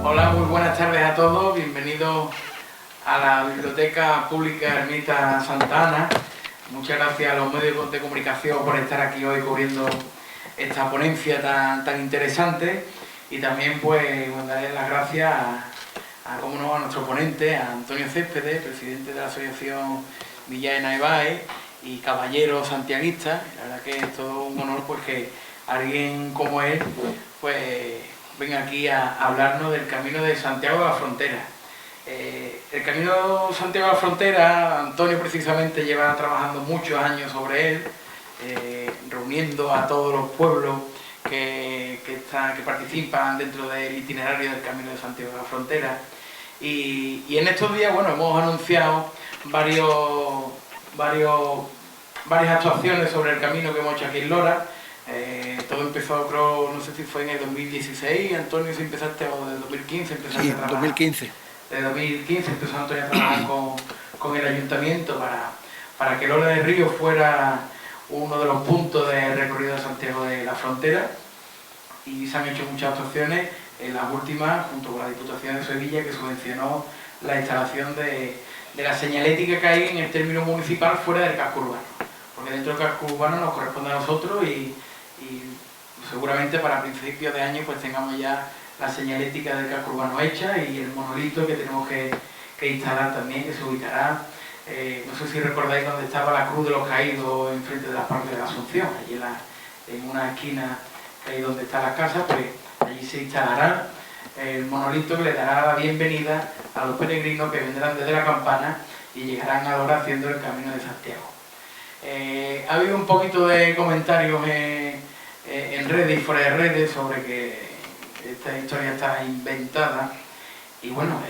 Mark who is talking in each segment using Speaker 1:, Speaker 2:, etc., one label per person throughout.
Speaker 1: Hola, muy buenas tardes a todos. Bienvenidos a la Biblioteca Pública Ermita Santa Ana. Muchas gracias a los medios de comunicación por estar aquí hoy cubriendo esta ponencia tan interesante, y también pues darle las gracias como no, a nuestro ponente, a Antonio Céspedes, presidente de la Asociación Villaena Ebae y caballero santiaguista. La verdad que es todo un honor pues que alguien como él pues venga aquí a hablarnos del Camino de Santiago de la Frontera. El Camino de Santiago de la Frontera, Antonio precisamente lleva trabajando muchos años sobre él, reuniendo a todos los pueblos que participan dentro del itinerario del Camino de Santiago de la Frontera. Y en estos días, bueno, hemos anunciado varias actuaciones sobre el camino que hemos hecho aquí en Lora. Todo empezó, creo, no sé si fue en el 2016, Antonio, si empezaste, o de 2015 empezaste a trabajar.
Speaker 2: 2015.
Speaker 1: De 2015 empezó Antonio a trabajar con el ayuntamiento para que Lora del Río fuera uno de los puntos de recorrido de Santiago de la Frontera, y se han hecho muchas actuaciones, en las últimas junto con la Diputación de Sevilla, que subvencionó la instalación de la señalética que hay en el término municipal fuera del casco urbano, porque dentro del casco urbano nos corresponde a nosotros, y seguramente para principios de año pues tengamos ya la señalética del casco urbano hecha, y el monolito que tenemos que instalar también, que se ubicará, no sé si recordáis dónde estaba la Cruz de los Caídos enfrente de la Parque de la Asunción, allí en una esquina ahí donde está la casa, pues allí se instalará el monolito que le dará la bienvenida a los peregrinos que vendrán desde la Campana y llegarán ahora haciendo el Camino de Santiago. Ha habido un poquito de comentarios en redes y fuera de redes sobre que esta historia está inventada, y bueno,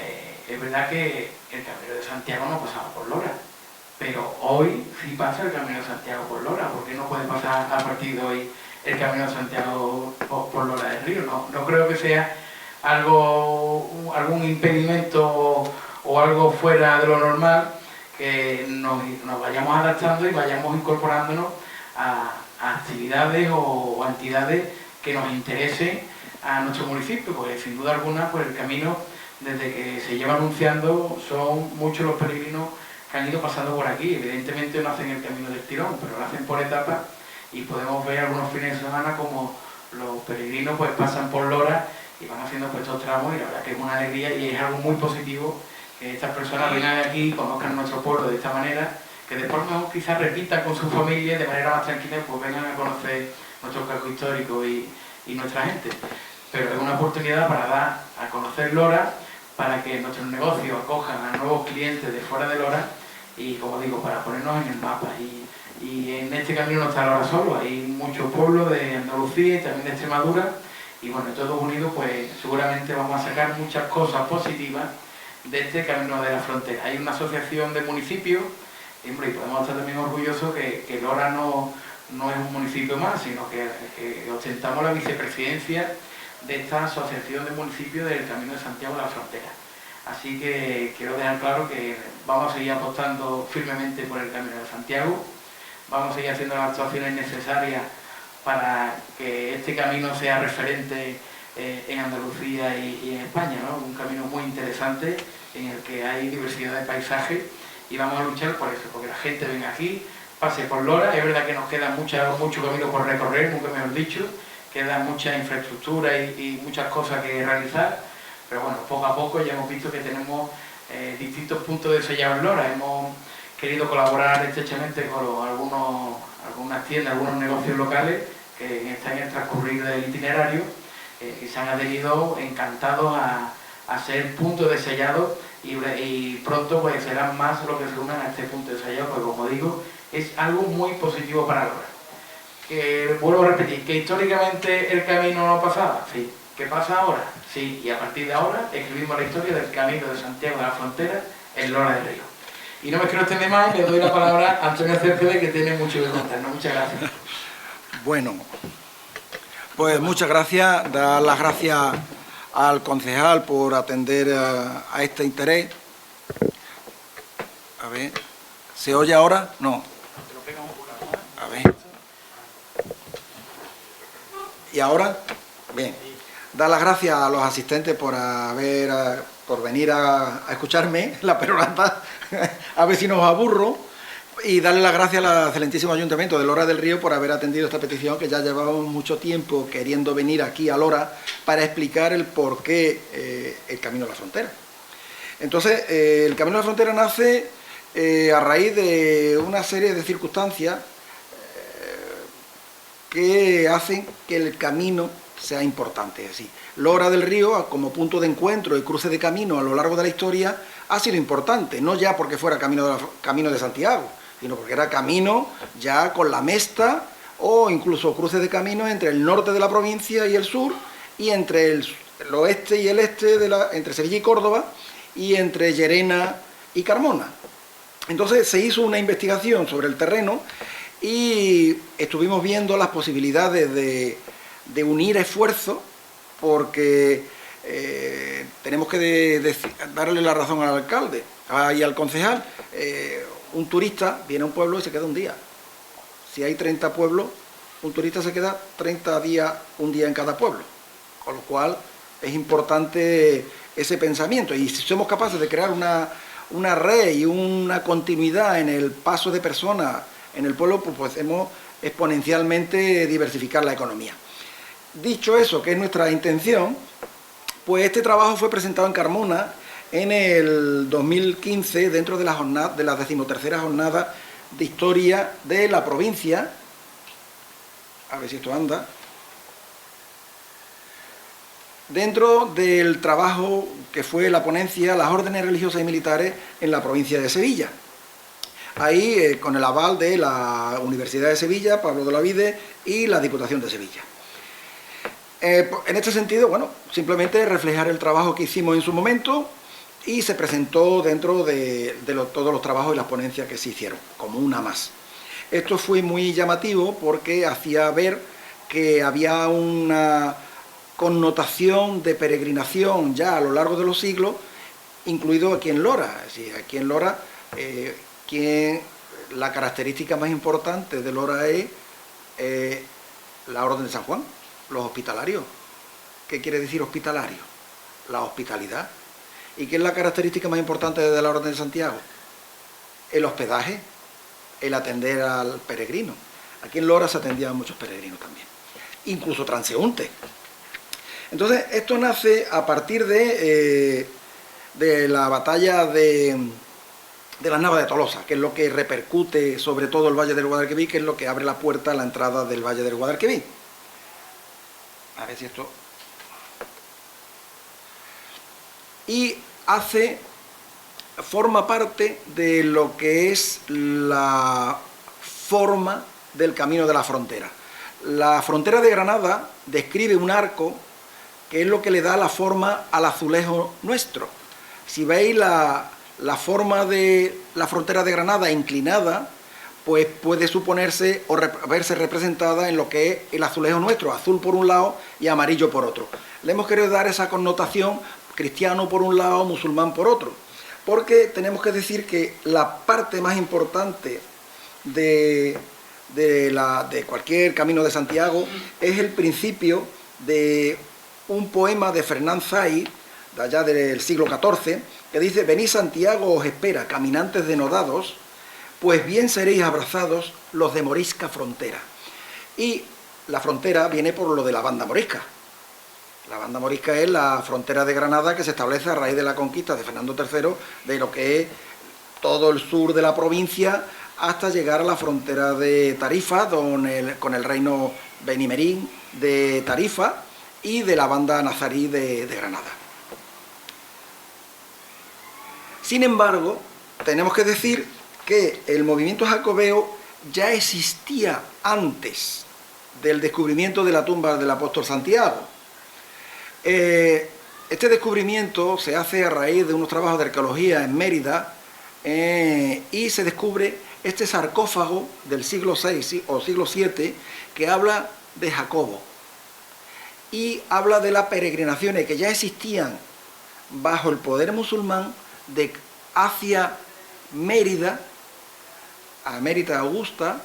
Speaker 1: es verdad que el Camino de Santiago no pasaba por Lora, pero hoy sí pasa el Camino de Santiago por Lora. ¿Por qué no puede pasar a partir de hoy el Camino de Santiago por Lora del Río? No creo que sea algún impedimento o algo fuera de lo normal, que nos vayamos adaptando y vayamos incorporándonos a actividades o entidades que nos interesen a nuestro municipio, porque sin duda alguna pues el camino, desde que se lleva anunciando, son muchos los peregrinos que han ido pasando por aquí. Evidentemente no hacen el camino del tirón, pero lo hacen por etapas, y podemos ver algunos fines de semana como los peregrinos pues pasan por Lora y van haciendo pues estos tramos, y la verdad que es una alegría y es algo muy positivo que estas personas vengan aquí, conozcan nuestro pueblo de esta manera, que después mejor quizás repitan con su familia de manera más tranquila, pues vengan a conocer nuestro casco histórico y nuestra gente. Pero es una oportunidad para dar a conocer Lora, para que nuestros negocios acojan a nuevos clientes de fuera de Lora, y como digo, para ponernos en el mapa. Y en este camino no está Lora solo, hay muchos pueblos de Andalucía y también de Extremadura, y bueno, todos unidos pues seguramente vamos a sacar muchas cosas positivas de este Camino de la Frontera. Hay una asociación de municipios, y podemos estar también orgullosos que Lora no es un municipio más, sino que ostentamos la vicepresidencia de esta asociación de municipios del Camino de Santiago de la Frontera. Así que quiero dejar claro que vamos a seguir apostando firmemente por el Camino de Santiago, vamos a seguir haciendo las actuaciones necesarias para que este camino sea referente en Andalucía y en España, ¿no? Un camino muy interesante en el que hay diversidad de paisajes, y vamos a luchar por eso, porque la gente venga aquí, pase por Lora. Es verdad que nos queda mucho camino por recorrer, nunca mejor dicho, queda mucha infraestructura y muchas cosas que realizar, pero bueno, poco a poco ya hemos visto que tenemos distintos puntos de sellado en Lora. Hemos querido colaborar estrechamente con algunas tiendas, algunos negocios locales que están en el transcurrir del itinerario, y se han adherido encantados a ser puntos de sellado, y pronto pues serán más los que se unan a este punto de sellado, porque como digo, es algo muy positivo para Lora. Que vuelvo a repetir, que históricamente el camino no pasaba, sí. ¿Qué pasa ahora? Sí, y a partir de ahora escribimos la historia del Camino de Santiago de la Frontera en Lora del Río. Y no me quiero extender más, y le doy la palabra a Antonio Céspedes, que tiene mucho que contarnos. Muchas gracias.
Speaker 2: Bueno, pues muchas gracias. Dar las gracias al concejal por atender a este interés. A ver, ¿se oye ahora? No. A ver. ¿Y ahora? Bien. dar las gracias a los asistentes por venir a escucharme la perorata, a ver si nos aburro, y darle las gracias al excelentísimo Ayuntamiento de Lora del Río por haber atendido esta petición, que ya llevábamos mucho tiempo queriendo venir aquí a Lora para explicar el por qué el Camino de la Frontera. Entonces, el Camino de la Frontera nace a raíz de una serie de circunstancias que hacen que el camino sea importante. Es decir, Lora del Río, como punto de encuentro y cruce de camino a lo largo de la historia, ha sido importante, no ya porque fuera camino de Santiago, sino porque era camino ya con la Mesta, o incluso cruces de camino entre el norte de la provincia y el sur, y entre el oeste y el este, entre Sevilla y Córdoba, y entre Llerena y Carmona. Entonces se hizo una investigación sobre el terreno y estuvimos viendo las posibilidades de unir esfuerzos, porque tenemos que darle la razón al alcalde y al concejal. Un turista viene a un pueblo y se queda un día. Si hay 30 pueblos, un turista se queda 30 días, un día en cada pueblo. Con lo cual es importante ese pensamiento. Y si somos capaces de crear una red y una continuidad en el paso de personas en el pueblo, pues podemos exponencialmente diversificar la economía. Dicho eso, que es nuestra intención, pues este trabajo fue presentado en Carmona en el 2015 dentro de la 13ª jornada de historia de la provincia. A ver si esto anda. Dentro del trabajo que fue la ponencia Las órdenes religiosas y militares en la provincia de Sevilla. Ahí con el aval de la Universidad de Sevilla, Pablo de Olavide, y la Diputación de Sevilla. En este sentido, bueno, simplemente reflejar el trabajo que hicimos en su momento, y se presentó dentro de todos los trabajos y las ponencias que se hicieron, como una más. Esto fue muy llamativo porque hacía ver que había una connotación de peregrinación ya a lo largo de los siglos, incluido aquí en Lora. Es decir, aquí en Lora, la característica más importante de Lora es la Orden de San Juan, los hospitalarios. ¿Qué quiere decir hospitalario? La hospitalidad. ¿Y qué es la característica más importante de la Orden de Santiago? El hospedaje, el atender al peregrino. Aquí en Lora se atendían muchos peregrinos también, incluso transeúntes. Entonces, esto nace a partir de la batalla de las Navas de Tolosa, que es lo que repercute sobre todo el Valle del Guadalquivir, que es lo que abre la puerta a la entrada del Valle del Guadalquivir. A ver si esto... Y forma parte de lo que es la forma del Camino de la Frontera. La frontera de Granada describe un arco que es lo que le da la forma al azulejo nuestro. Si veis la forma de la frontera de Granada inclinada, pues puede suponerse o verse representada en lo que es el azulejo nuestro, azul por un lado y amarillo por otro. Le hemos querido dar esa connotación, cristiano por un lado, musulmán por otro, porque tenemos que decir que la parte más importante de cualquier camino de Santiago es el principio de un poema de Fernán Zay, de allá del siglo XIV, que dice: venid Santiago os espera, caminantes denodados, pues bien seréis abrazados los de morisca frontera. Y la frontera viene por lo de la banda morisca. La banda morisca es la frontera de Granada que se establece a raíz de la conquista de Fernando III de lo que es todo el sur de la provincia hasta llegar a la frontera de Tarifa con el reino benimerín de Tarifa y de la banda nazarí de Granada. Sin embargo, tenemos que decir que el movimiento jacobeo ya existía antes del descubrimiento de la tumba del apóstol Santiago. Este descubrimiento se hace a raíz de unos trabajos de arqueología en Mérida y se descubre este sarcófago del siglo VI o siglo VII que habla de Jacobo y habla de las peregrinaciones que ya existían bajo el poder musulmán hacia Mérida, a Mérida Augusta,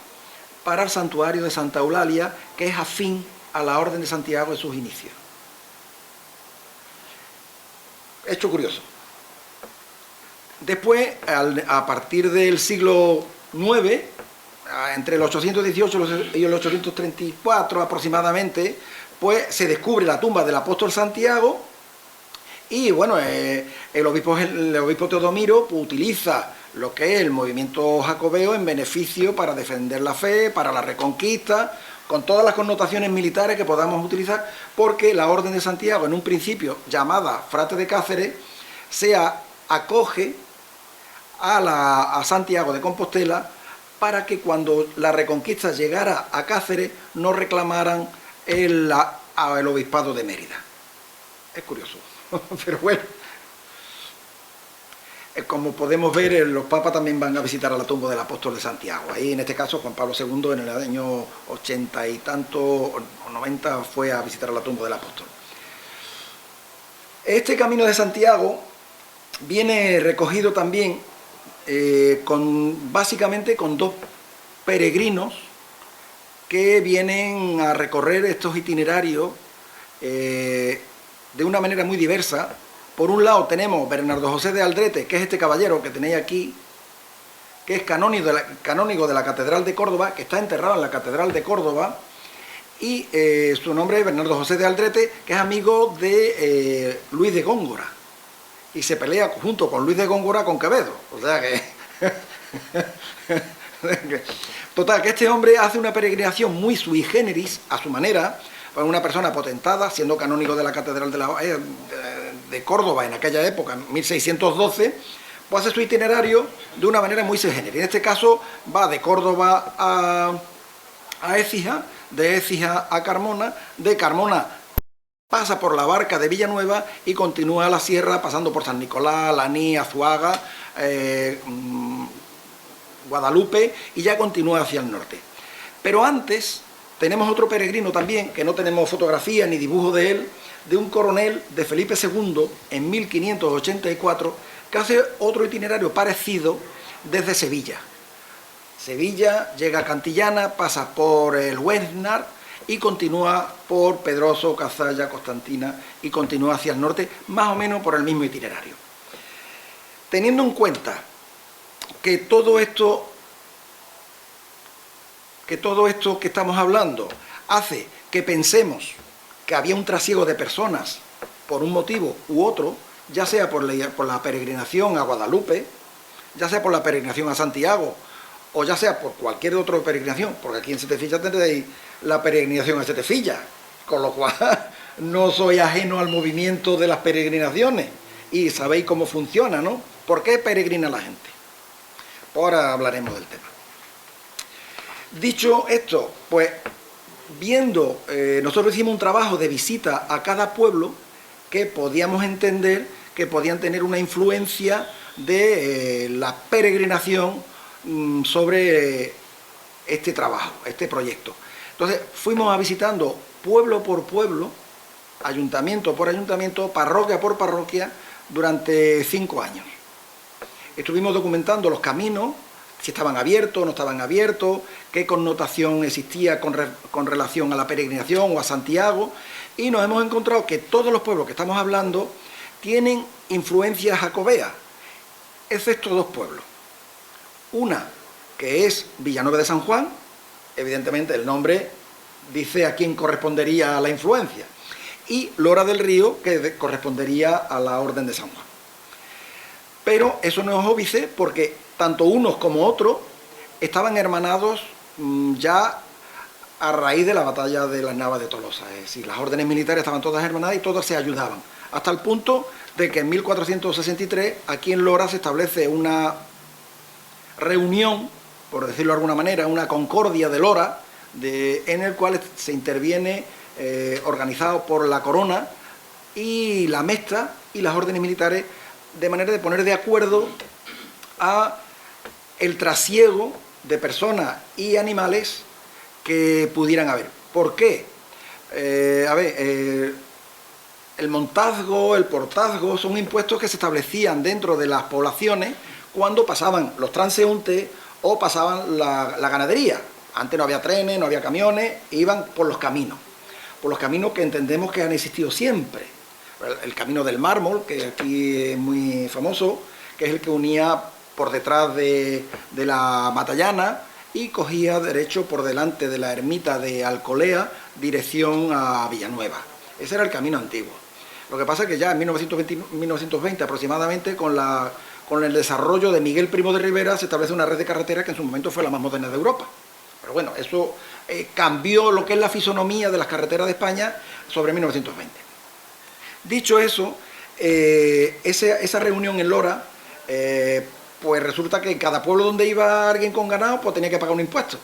Speaker 2: para el santuario de Santa Eulalia, que es afín a la Orden de Santiago en sus inicios. hecho curioso. Después, a partir del siglo IX, entre el 818 y el 834 aproximadamente, pues se descubre la tumba del apóstol Santiago y bueno, el obispo Teodomiro pues, utiliza lo que es el movimiento jacobeo en beneficio para defender la fe, para la reconquista, con todas las connotaciones militares que podamos utilizar, porque la Orden de Santiago, en un principio llamada Frate de Cáceres, se acoge a Santiago de Compostela para que cuando la reconquista llegara a Cáceres no reclamaran el obispado de Mérida. Es curioso, pero bueno. Como podemos ver, los papas también van a visitar a la tumba del apóstol de Santiago. Ahí, en este caso, Juan Pablo II, en el año 80 y tanto, o 90, fue a visitar a la tumba del apóstol. Este camino de Santiago viene recogido también básicamente con dos peregrinos que vienen a recorrer estos itinerarios de una manera muy diversa. Por un lado tenemos Bernardo José de Aldrete, que es este caballero que tenéis aquí, que es canónigo de la Catedral de Córdoba, que está enterrado en la Catedral de Córdoba, y su nombre es Bernardo José de Aldrete, que es amigo de Luis de Góngora, y se pelea junto con Luis de Góngora con Quevedo, o sea que... Total, que este hombre hace una peregrinación muy sui generis, a su manera, para una persona potentada, siendo canónigo de la Catedral de Córdoba en aquella época, en 1612, pues hace su itinerario de una manera muy sui generis. En este caso va de Córdoba a Écija, de Écija a Carmona, de Carmona pasa por la Barca de Villanueva y continúa a la sierra pasando por San Nicolás, Laní, Azuaga, Guadalupe y ya continúa hacia el norte. Pero antes tenemos otro peregrino también, que no tenemos fotografía ni dibujo de él, de un coronel de Felipe II en 1584, que hace otro itinerario parecido desde Sevilla. Sevilla, llega a Cantillana, pasa por el Huesnar y continúa por Pedroso, Cazalla, Constantina y continúa hacia el norte, más o menos por el mismo itinerario. Teniendo en cuenta que todo esto que estamos hablando hace que pensemos que había un trasiego de personas por un motivo u otro, ya sea por la peregrinación a Guadalupe, ya sea por la peregrinación a Santiago, o ya sea por cualquier otra peregrinación, porque aquí en Setefilla tendréis la peregrinación a Setefilla, con lo cual no soy ajeno al movimiento de las peregrinaciones y sabéis cómo funciona, ¿no? ¿Por qué peregrina la gente? Ahora hablaremos del tema. Dicho esto, pues nosotros hicimos un trabajo de visita a cada pueblo que podíamos entender que podían tener una influencia de la peregrinación sobre este trabajo, este proyecto. Entonces fuimos visitando pueblo por pueblo, ayuntamiento por ayuntamiento, parroquia por parroquia, durante 5 años. Estuvimos documentando los caminos, si estaban abiertos o no estaban abiertos, qué connotación existía con relación a la peregrinación o a Santiago, y nos hemos encontrado que todos los pueblos que estamos hablando tienen influencia jacobea, excepto 2 pueblos. Una, que es Villanueva de San Juan, evidentemente el nombre dice a quién correspondería a la influencia, y Lora del Río, que correspondería a la Orden de San Juan. Pero eso no es óbice porque tanto unos como otros estaban hermanados ya a raíz de la batalla de las Navas de Tolosa. Es decir, las órdenes militares estaban todas hermanadas y todas se ayudaban. Hasta el punto de que en 1463 aquí en Lora se establece una reunión, por decirlo de alguna manera, una concordia de Lora, en el cual se interviene organizado por la corona y la Mesta y las órdenes militares, de manera de poner de acuerdo a el trasiego de personas y animales que pudieran haber. ¿Por qué? El montazgo, el portazgo son impuestos que se establecían dentro de las poblaciones cuando pasaban los transeúntes o pasaban la ganadería. Antes no había trenes, no había camiones, iban por los caminos que entendemos que han existido siempre. el Camino del Mármol, que aquí es muy famoso, que es el que unía por detrás de la Matallana y cogía derecho por delante de la ermita de Alcolea, dirección a Villanueva. Ese era el camino antiguo. Lo que pasa es que ya en 1920 aproximadamente, con el desarrollo de Miguel Primo de Rivera, se establece una red de carreteras que en su momento fue la más moderna de Europa. Pero bueno, eso cambió lo que es la fisonomía de las carreteras de España sobre 1920. Dicho eso, esa reunión en Lora, pues resulta que en cada pueblo donde iba alguien con ganado, pues tenía que pagar un impuesto.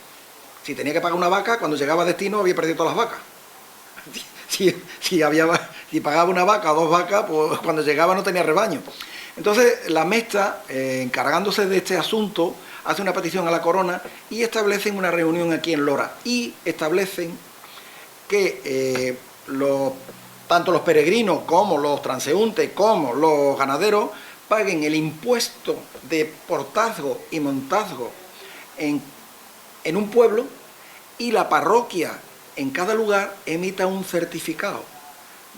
Speaker 2: Si tenía que pagar una vaca, cuando llegaba a destino había perdido todas las vacas. Si pagaba una vaca o dos vacas, pues cuando llegaba no tenía rebaño. Entonces la Mesta, encargándose de este asunto, hace una petición a la corona y establecen una reunión aquí en Lora. Y establecen que tanto los peregrinos como los transeúntes como los ganaderos paguen el impuesto de portazgo y montazgo en un pueblo, y la parroquia en cada lugar emita un certificado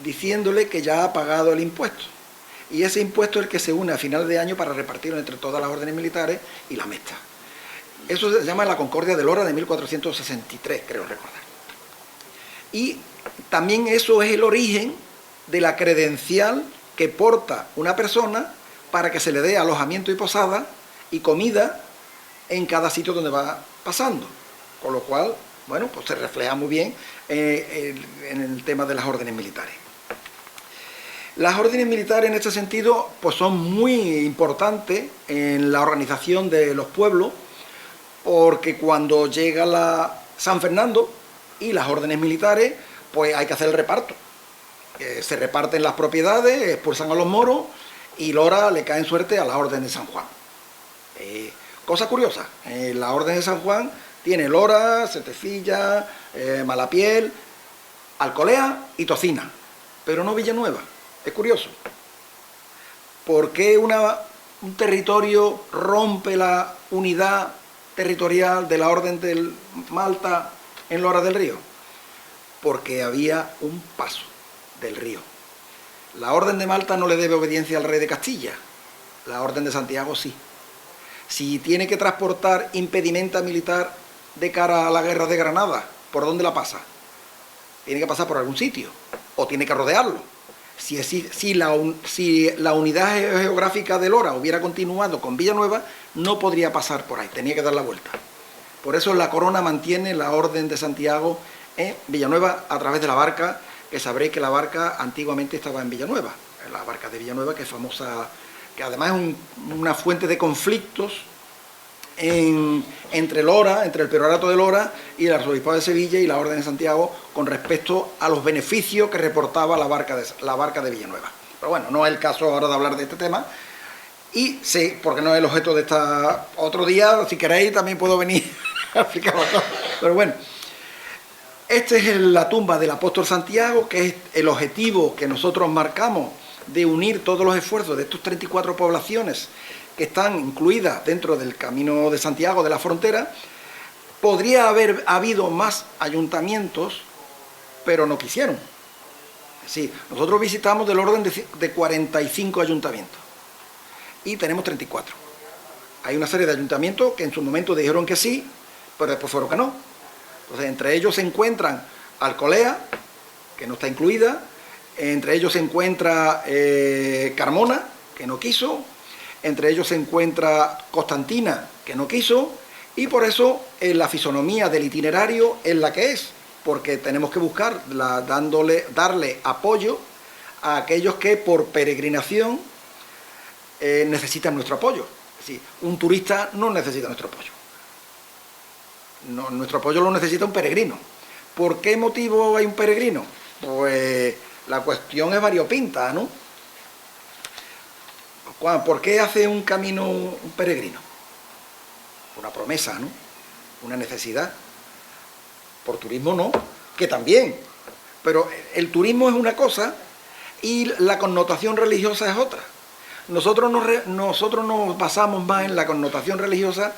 Speaker 2: diciéndole que ya ha pagado el impuesto. Y ese impuesto es el que se une a final de año para repartirlo entre todas las órdenes militares y la Mesta. Eso se llama la Concordia de Lora de 1463, creo recordar. Y también eso es el origen de la credencial que porta una persona para que se le dé alojamiento y posada y comida en cada sitio donde va pasando. Con lo cual, bueno, pues se refleja muy bien en el tema de las órdenes militares. Las órdenes militares en este sentido pues son muy importantes en la organización de los pueblos, porque cuando llega San Fernando y las órdenes militares, pues hay que hacer el reparto. Se reparten las propiedades, expulsan a los moros y Lora le cae en suerte a la orden de San Juan. Cosa curiosa, la orden de San Juan tiene Lora, Setefilla, Malapiel, Alcolea y Tocina, pero no Villanueva. Es curioso. ¿Por qué un territorio rompe la unidad territorial de la orden del Malta en Lora del Río? Porque había un paso del río. La orden de Malta no le debe obediencia al rey de Castilla, la orden de Santiago sí. Si tiene que transportar impedimenta militar de cara a la guerra de Granada, ¿por dónde la pasa? Tiene que pasar por algún sitio, o tiene que rodearlo. Si la unidad geográfica de Lora hubiera continuado con Villanueva, no podría pasar por ahí, tenía que dar la vuelta. Por eso la corona mantiene la orden de Santiago en Villanueva a través de la Barca, que sabréis que la Barca antiguamente estaba en Villanueva, la Barca de Villanueva, que es famosa, que además es una fuente de conflictos entre Lora, entre el Priorato de Lora y el Arzobispado de Sevilla y la Orden de Santiago con respecto a los beneficios que reportaba la barca de Villanueva. Pero bueno, no es el caso ahora de hablar de este tema, y sí, porque no es el objeto de esta... Otro día, si queréis, también puedo venir a explicarlo todo. Pero bueno, esta es la tumba del apóstol Santiago, que es el objetivo que nosotros marcamos de unir todos los esfuerzos de estos 34 poblaciones que están incluidas dentro del Camino de Santiago de la Frontera. Podría haber habido más ayuntamientos, pero no quisieron. Sí, nosotros visitamos del orden de 45 ayuntamientos y tenemos 34. Hay una serie de ayuntamientos que en su momento dijeron que sí, pero después fueron que no. Entonces, entre ellos se encuentran Alcolea, que no está incluida, entre ellos se encuentra Carmona, que no quiso, entre ellos se encuentra Constantina, que no quiso, y por eso la fisonomía del itinerario es la que es, porque tenemos que buscar darle apoyo a aquellos que por peregrinación necesitan nuestro apoyo. Es decir, un turista no necesita nuestro apoyo. No, nuestro apoyo lo necesita un peregrino. ¿Por qué motivo hay un peregrino? Pues la cuestión es variopinta, ¿no? ¿Por qué hace un camino un peregrino? Una promesa, ¿no? Una necesidad. Por turismo no, que también. Pero el turismo es una cosa y la connotación religiosa es otra. Nosotros nos basamos más en la connotación religiosa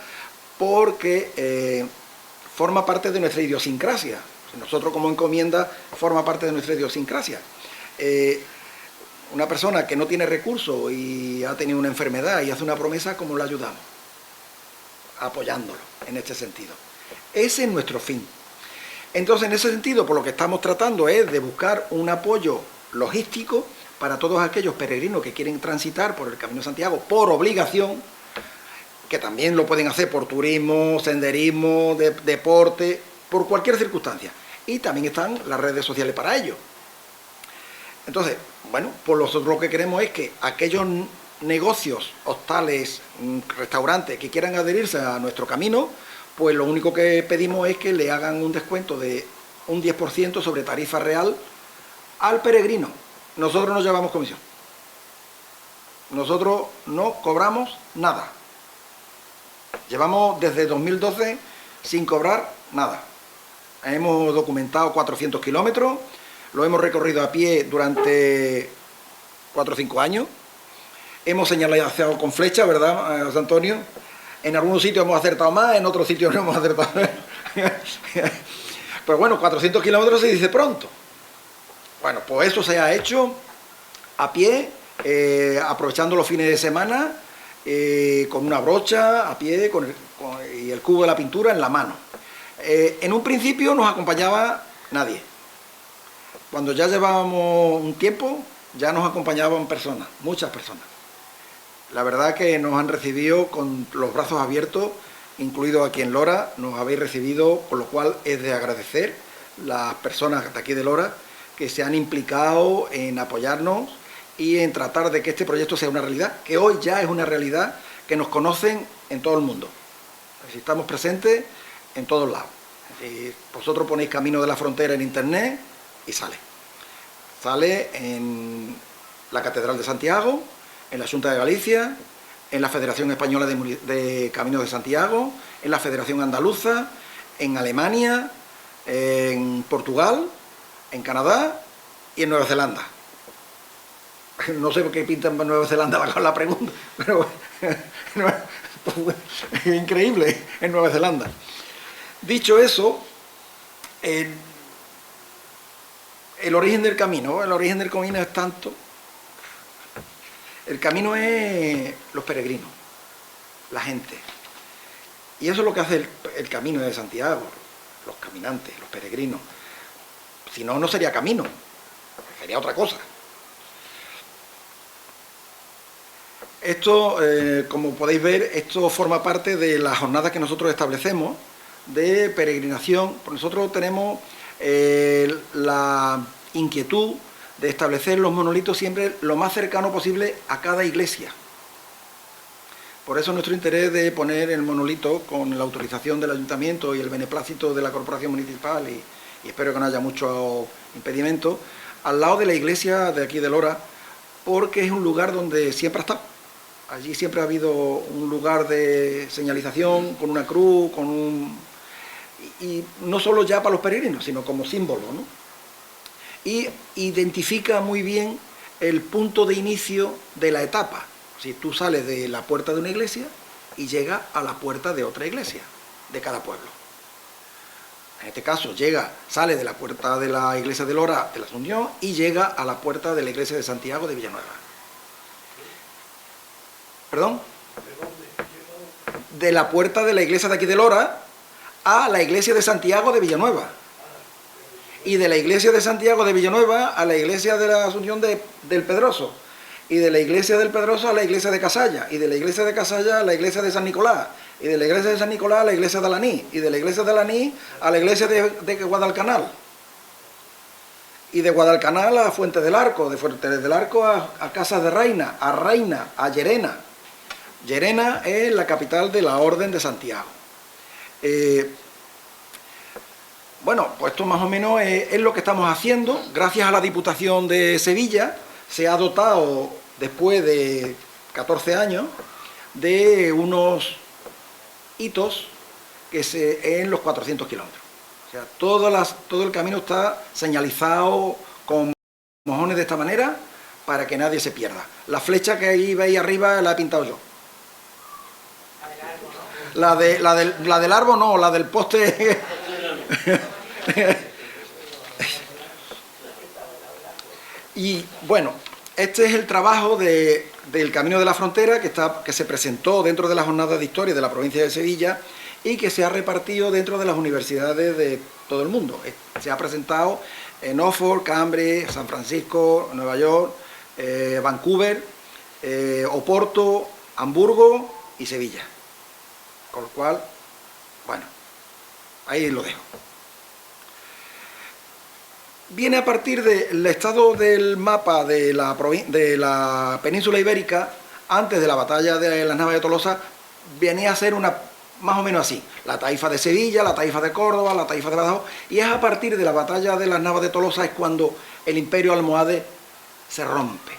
Speaker 2: porque forma parte de nuestra idiosincrasia. Nosotros como encomienda forma parte de nuestra idiosincrasia. una persona que no tiene recursos y ha tenido una enfermedad y hace una promesa, ¿cómo le ayudamos? Apoyándolo en este sentido. Ese es nuestro fin. Entonces, en ese sentido, por lo que estamos tratando es de buscar un apoyo logístico para todos aquellos peregrinos que quieren transitar por el Camino de Santiago por obligación, que también lo pueden hacer por turismo, senderismo, deporte, por cualquier circunstancia. Y también están las redes sociales para ello. Entonces, bueno, pues nosotros lo que queremos es que aquellos negocios, hostales, restaurantes que quieran adherirse a nuestro camino, pues lo único que pedimos es que le hagan un descuento de un 10% sobre tarifa real al peregrino. Nosotros no llevamos comisión. Nosotros no cobramos nada. Llevamos desde 2012 sin cobrar nada. Hemos documentado 400 kilómetros, lo hemos recorrido a pie durante 4 o 5 años. Hemos señalizado con flecha, ¿verdad, José Antonio? En algunos sitios hemos acertado más, en otros sitios no hemos acertado más. Pero bueno, 400 kilómetros se dice pronto. Bueno, pues eso se ha hecho a pie, aprovechando los fines de semana, con una brocha, a pie, y el cubo de la pintura en la mano. En un principio nos acompañaba nadie. Cuando ya llevábamos un tiempo, ya nos acompañaban personas, muchas personas. La verdad que nos han recibido con los brazos abiertos, incluido aquí en Lora, nos habéis recibido, con lo cual es de agradecer las personas de aquí de Lora que se han implicado en apoyarnos y en tratar de que este proyecto sea una realidad, que hoy ya es una realidad, que nos conocen en todo el mundo. Estamos presentes en todos lados. Si vosotros ponéis Camino de la Frontera en internet y sale. Sale en la Catedral de Santiago, en la Xunta de Galicia, en la Federación Española de Caminos de Santiago, en la Federación Andaluza, en Alemania, en Portugal, en Canadá y en Nueva Zelanda. No sé por qué pintan en Nueva Zelanda la pregunta, pero es increíble en Nueva Zelanda. Dicho eso, el origen del camino, es tanto. El camino es los peregrinos, la gente. Y eso es lo que hace el Camino de Santiago, los caminantes, los peregrinos. Si no, no sería camino, sería otra cosa. Esto, como podéis ver, esto forma parte de las jornadas que nosotros establecemos de peregrinación. Nosotros tenemos la inquietud de establecer los monolitos siempre lo más cercano posible a cada iglesia. Por eso nuestro interés de poner el monolito con la autorización del ayuntamiento y el beneplácito de la corporación municipal, y espero que no haya mucho impedimento, al lado de la iglesia de aquí de Lora, porque es un lugar donde siempre ha estado. Allí siempre ha habido un lugar de señalización, con una cruz, y no solo ya para los peregrinos, sino como símbolo, ¿no? Y identifica muy bien el punto de inicio de la etapa. Si tú sales de la puerta de una iglesia y llegas a la puerta de otra iglesia, de cada pueblo. En este caso, sale de la puerta de la iglesia de Lora, de la Asunción, y llega a la puerta de la iglesia de Santiago de Villanueva. ¿Perdón? De la puerta de la iglesia de aquí de Lora a la iglesia de Santiago de Villanueva. Y de la iglesia de Santiago de Villanueva a la iglesia de la Asunción del Pedroso. Y de la iglesia del Pedroso a la iglesia de Casalla. Y de la iglesia de Casalla a la iglesia de San Nicolás. Y de la iglesia de San Nicolás a la iglesia de Alaní. Y de la iglesia de Alaní a la iglesia de Guadalcanal. Y de Guadalcanal a Fuente del Arco. De Fuente del Arco a Casas de Reina. A Reina. A Llerena. Llerena es la capital de la Orden de Santiago. Bueno, pues esto más o menos es lo que estamos haciendo. Gracias a la Diputación de Sevilla se ha dotado, después de 14 años, de unos hitos en los 400 kilómetros. O sea, todo el camino está señalizado con mojones de esta manera para que nadie se pierda. La flecha que ahí veis arriba la he pintado yo. La del árbol no, la del poste. Y bueno, Este es el trabajo del Camino de la Frontera que se presentó dentro de las jornadas de historia de la provincia de Sevilla y que se ha repartido dentro de las universidades de todo el mundo. Se ha presentado en Oxford, Cambridge, San Francisco, Nueva York, Vancouver, Oporto, Hamburgo y Sevilla. Con lo cual, bueno, ahí lo dejo. Viene a partir del estado del mapa de la península ibérica, antes de la batalla de las Navas de Tolosa, venía a ser más o menos así: la taifa de Sevilla, la taifa de Córdoba, la taifa de Badajoz, y es a partir de la batalla de las Navas de Tolosa es cuando el imperio almohade se rompe.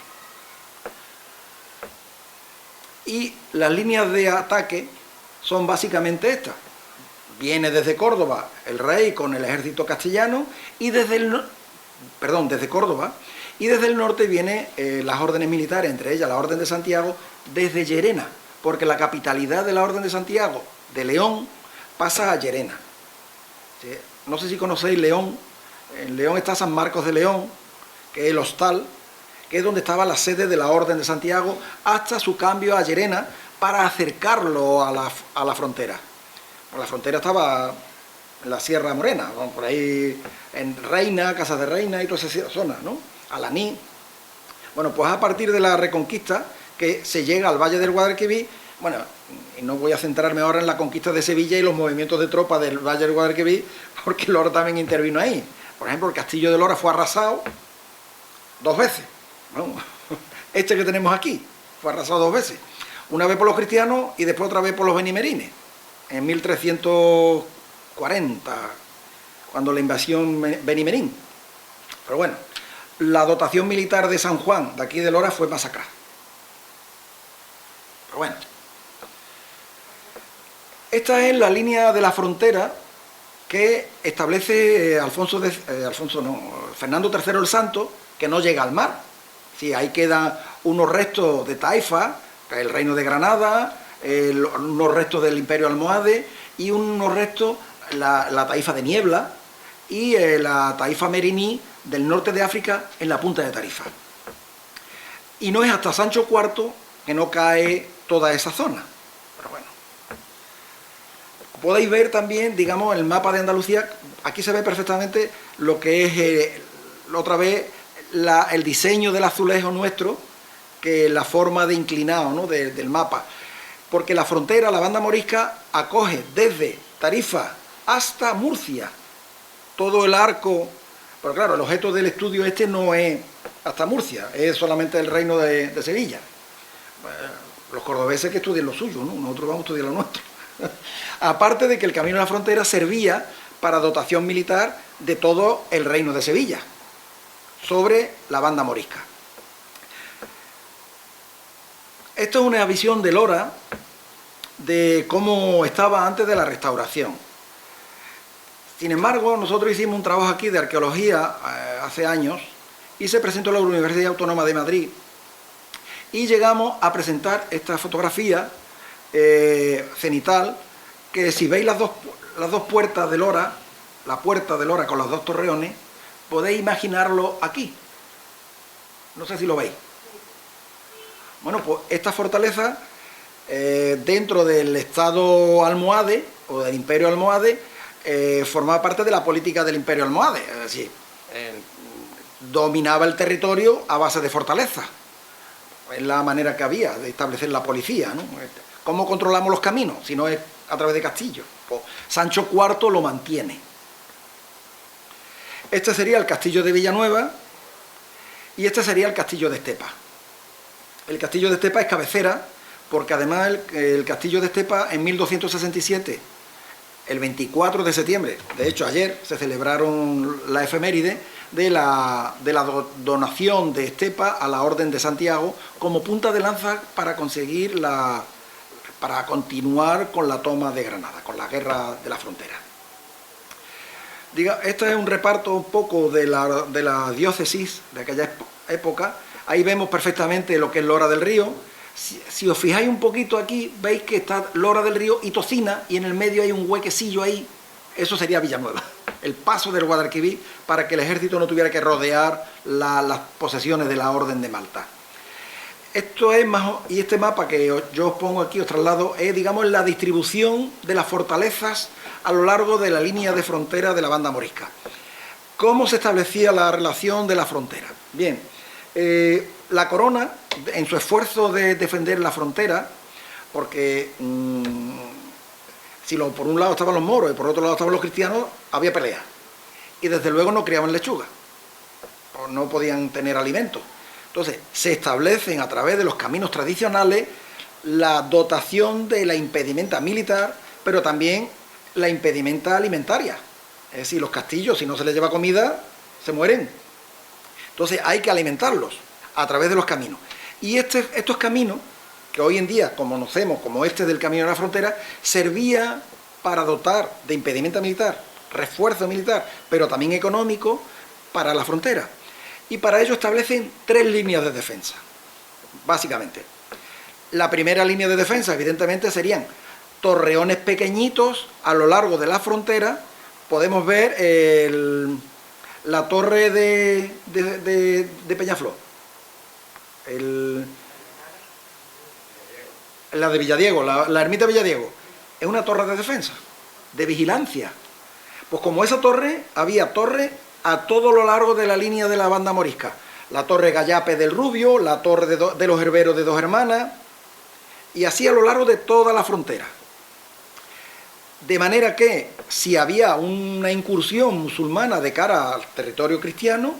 Speaker 2: Y las líneas de ataque son básicamente estas. Viene desde Córdoba el rey con el ejército castellano y desde Córdoba, y desde el norte vienen las órdenes militares, entre ellas la Orden de Santiago, desde Llerena, porque la capitalidad de la Orden de Santiago, de León, pasa a Llerena. ¿Sí? No sé si conocéis León. En León está San Marcos de León, que es el hostal, que es donde estaba la sede de la Orden de Santiago, hasta su cambio a Llerena para acercarlo a la frontera. La frontera estaba en la Sierra Morena, por ahí en Reina, Casas de Reina y toda esa zona, ¿no? Alaní. Bueno, pues a partir de la Reconquista que se llega al Valle del Guadalquivir. Bueno, y no voy a centrarme ahora en la conquista de Sevilla y los movimientos de tropas del Valle del Guadalquivir, porque Lora también intervino ahí. Por ejemplo, el castillo de Lora fue arrasado 2 veces. Bueno, este que tenemos aquí fue arrasado 2 veces. Una vez por los cristianos y después otra vez por los benimerines, en 1340, cuando la invasión benimerín. Pero bueno, la dotación militar de San Juan, de aquí de Lora, fue masacrada. Pero bueno, esta es la línea de la frontera que establece Fernando III el Santo, que no llega al mar. Sí, ahí quedan unos restos de Taifa, el reino de Granada, unos restos del imperio almohade y unos restos, la taifa de Niebla y la taifa meriní del norte de África en la punta de Tarifa. Y no es hasta Sancho IV que no cae toda esa zona. Pero bueno, podéis ver también, digamos, el mapa de Andalucía. Aquí se ve perfectamente lo que es, otra vez, el diseño del azulejo nuestro, que la forma de inclinado, ¿no?, del mapa. Porque la frontera, la banda morisca, acoge desde Tarifa hasta Murcia todo el arco. Pero claro, el objeto del estudio este no es hasta Murcia, es solamente el reino de Sevilla. Los cordobeses que estudien lo suyo, ¿no? Nosotros vamos a estudiar lo nuestro. Aparte de que el Camino de la Frontera servía para dotación militar de todo el reino de Sevilla, sobre la banda morisca. Esto es una visión de Lora de cómo estaba antes de la restauración. Sin embargo, nosotros hicimos un trabajo aquí de arqueología hace años y se presentó en la Universidad Autónoma de Madrid y llegamos a presentar esta fotografía cenital, que si veis las dos puertas de Lora, la puerta de Lora con los 2 torreones, podéis imaginarlo aquí. No sé si lo veis. Bueno, pues esta fortaleza, dentro del Estado almohade o del Imperio almohade, formaba parte de la política del Imperio almohade, es decir, dominaba el territorio a base de fortaleza. Es la manera que había de establecer la policía, ¿no? ¿Cómo controlamos los caminos si no es a través de castillos? Pues Sancho IV lo mantiene. Este sería el castillo de Villanueva y este sería el castillo de Estepa. El castillo de Estepa es cabecera, porque además el castillo de Estepa en 1267, el 24 de septiembre, de hecho ayer se celebraron la efeméride de la donación de Estepa a la Orden de Santiago como punta de lanza para conseguir para continuar con la toma de Granada, con la guerra de la frontera. Este es un reparto un poco de la diócesis de aquella época. Ahí vemos perfectamente lo que es Lora del Río. Si os fijáis un poquito aquí, veis que está Lora del Río y Tocina, y en el medio hay un huequecillo ahí. Eso sería Villanueva. el paso del Guadalquivir, para que el ejército no tuviera que rodear las posesiones de la Orden de Malta. Esto es más, y este mapa que yo os pongo aquí, os traslado, es, digamos, la distribución de las fortalezas a lo largo de la línea de frontera de la banda morisca. ¿Cómo se establecía la relación de la frontera? Bien, la corona, en su esfuerzo de defender la frontera, porque por un lado estaban los moros y por otro lado estaban los cristianos, había pelea. Y desde luego no criaban lechuga, o no podían tener alimento. Entonces, se establecen a través de los caminos tradicionales la dotación de la impedimenta militar, pero también la impedimenta alimentaria. Es decir, los castillos, si no se les lleva comida, se mueren. Entonces, hay que alimentarlos a través de los caminos. Y estos caminos, que hoy en día conocemos como este del Camino de la Frontera, servía para dotar de impedimenta militar, refuerzo militar, pero también económico para la frontera. Y para ello establecen 3 líneas de defensa, básicamente. La primera línea de defensa, evidentemente, serían torreones pequeñitos a lo largo de la frontera. Podemos ver la torre de Peñaflor, la de Villadiego, la ermita de Villadiego. Es una torre de defensa, de vigilancia. Pues como esa torre, había torre a todo lo largo de la línea de la banda morisca. La torre Gallape del Rubio, la torre de los Herberos de Dos Hermanas, y así a lo largo de toda la frontera. De manera que, si había una incursión musulmana de cara al territorio cristiano,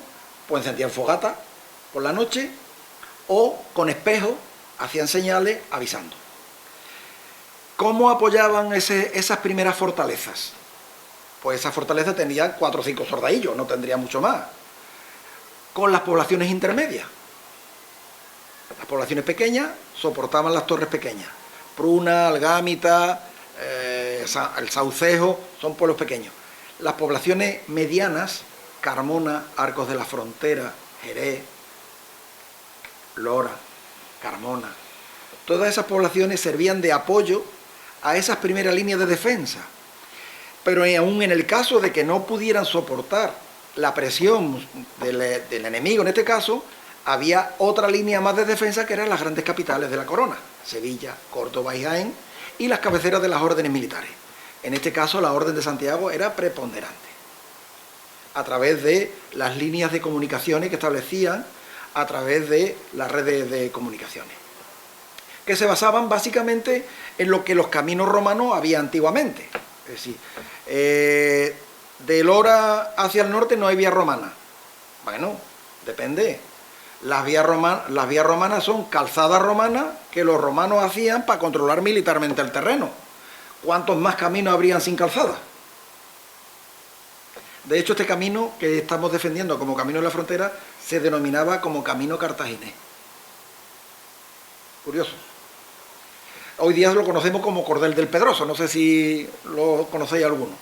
Speaker 2: pues encendían fogata por la noche, o con espejos hacían señales avisando. ¿Cómo apoyaban esas primeras fortalezas? Pues esas fortalezas tenían 4 o 5 sordaillos, no tendría mucho más. Con las poblaciones intermedias. Las poblaciones pequeñas soportaban las torres pequeñas. Pruna, Algámita, el Saucejo, son pueblos pequeños. Las poblaciones medianas, Carmona, Arcos de la Frontera, Jerez, Lora, Carmona, todas esas poblaciones servían de apoyo a esas primeras líneas de defensa. Pero aún en el caso de que no pudieran soportar la presión del enemigo, en este caso, había otra línea más de defensa que eran las grandes capitales de la corona, Sevilla, Córdoba y Jaén, y las cabeceras de las órdenes militares. En este caso, la Orden de Santiago era preponderante, a través de las líneas de comunicaciones que establecían a través de las redes de comunicaciones, que se basaban básicamente en lo que los caminos romanos había antiguamente. Es decir, de Lora hacia el norte no hay vía romana. Bueno, depende. Las vías romanas son calzadas romanas que los romanos hacían para controlar militarmente el terreno. ¿Cuántos más caminos habrían sin calzada? De hecho, este camino que estamos defendiendo como Camino de la Frontera se denominaba como Camino Cartaginés. Curioso. Hoy día lo conocemos como Cordel del Pedroso, no sé si lo conocéis alguno.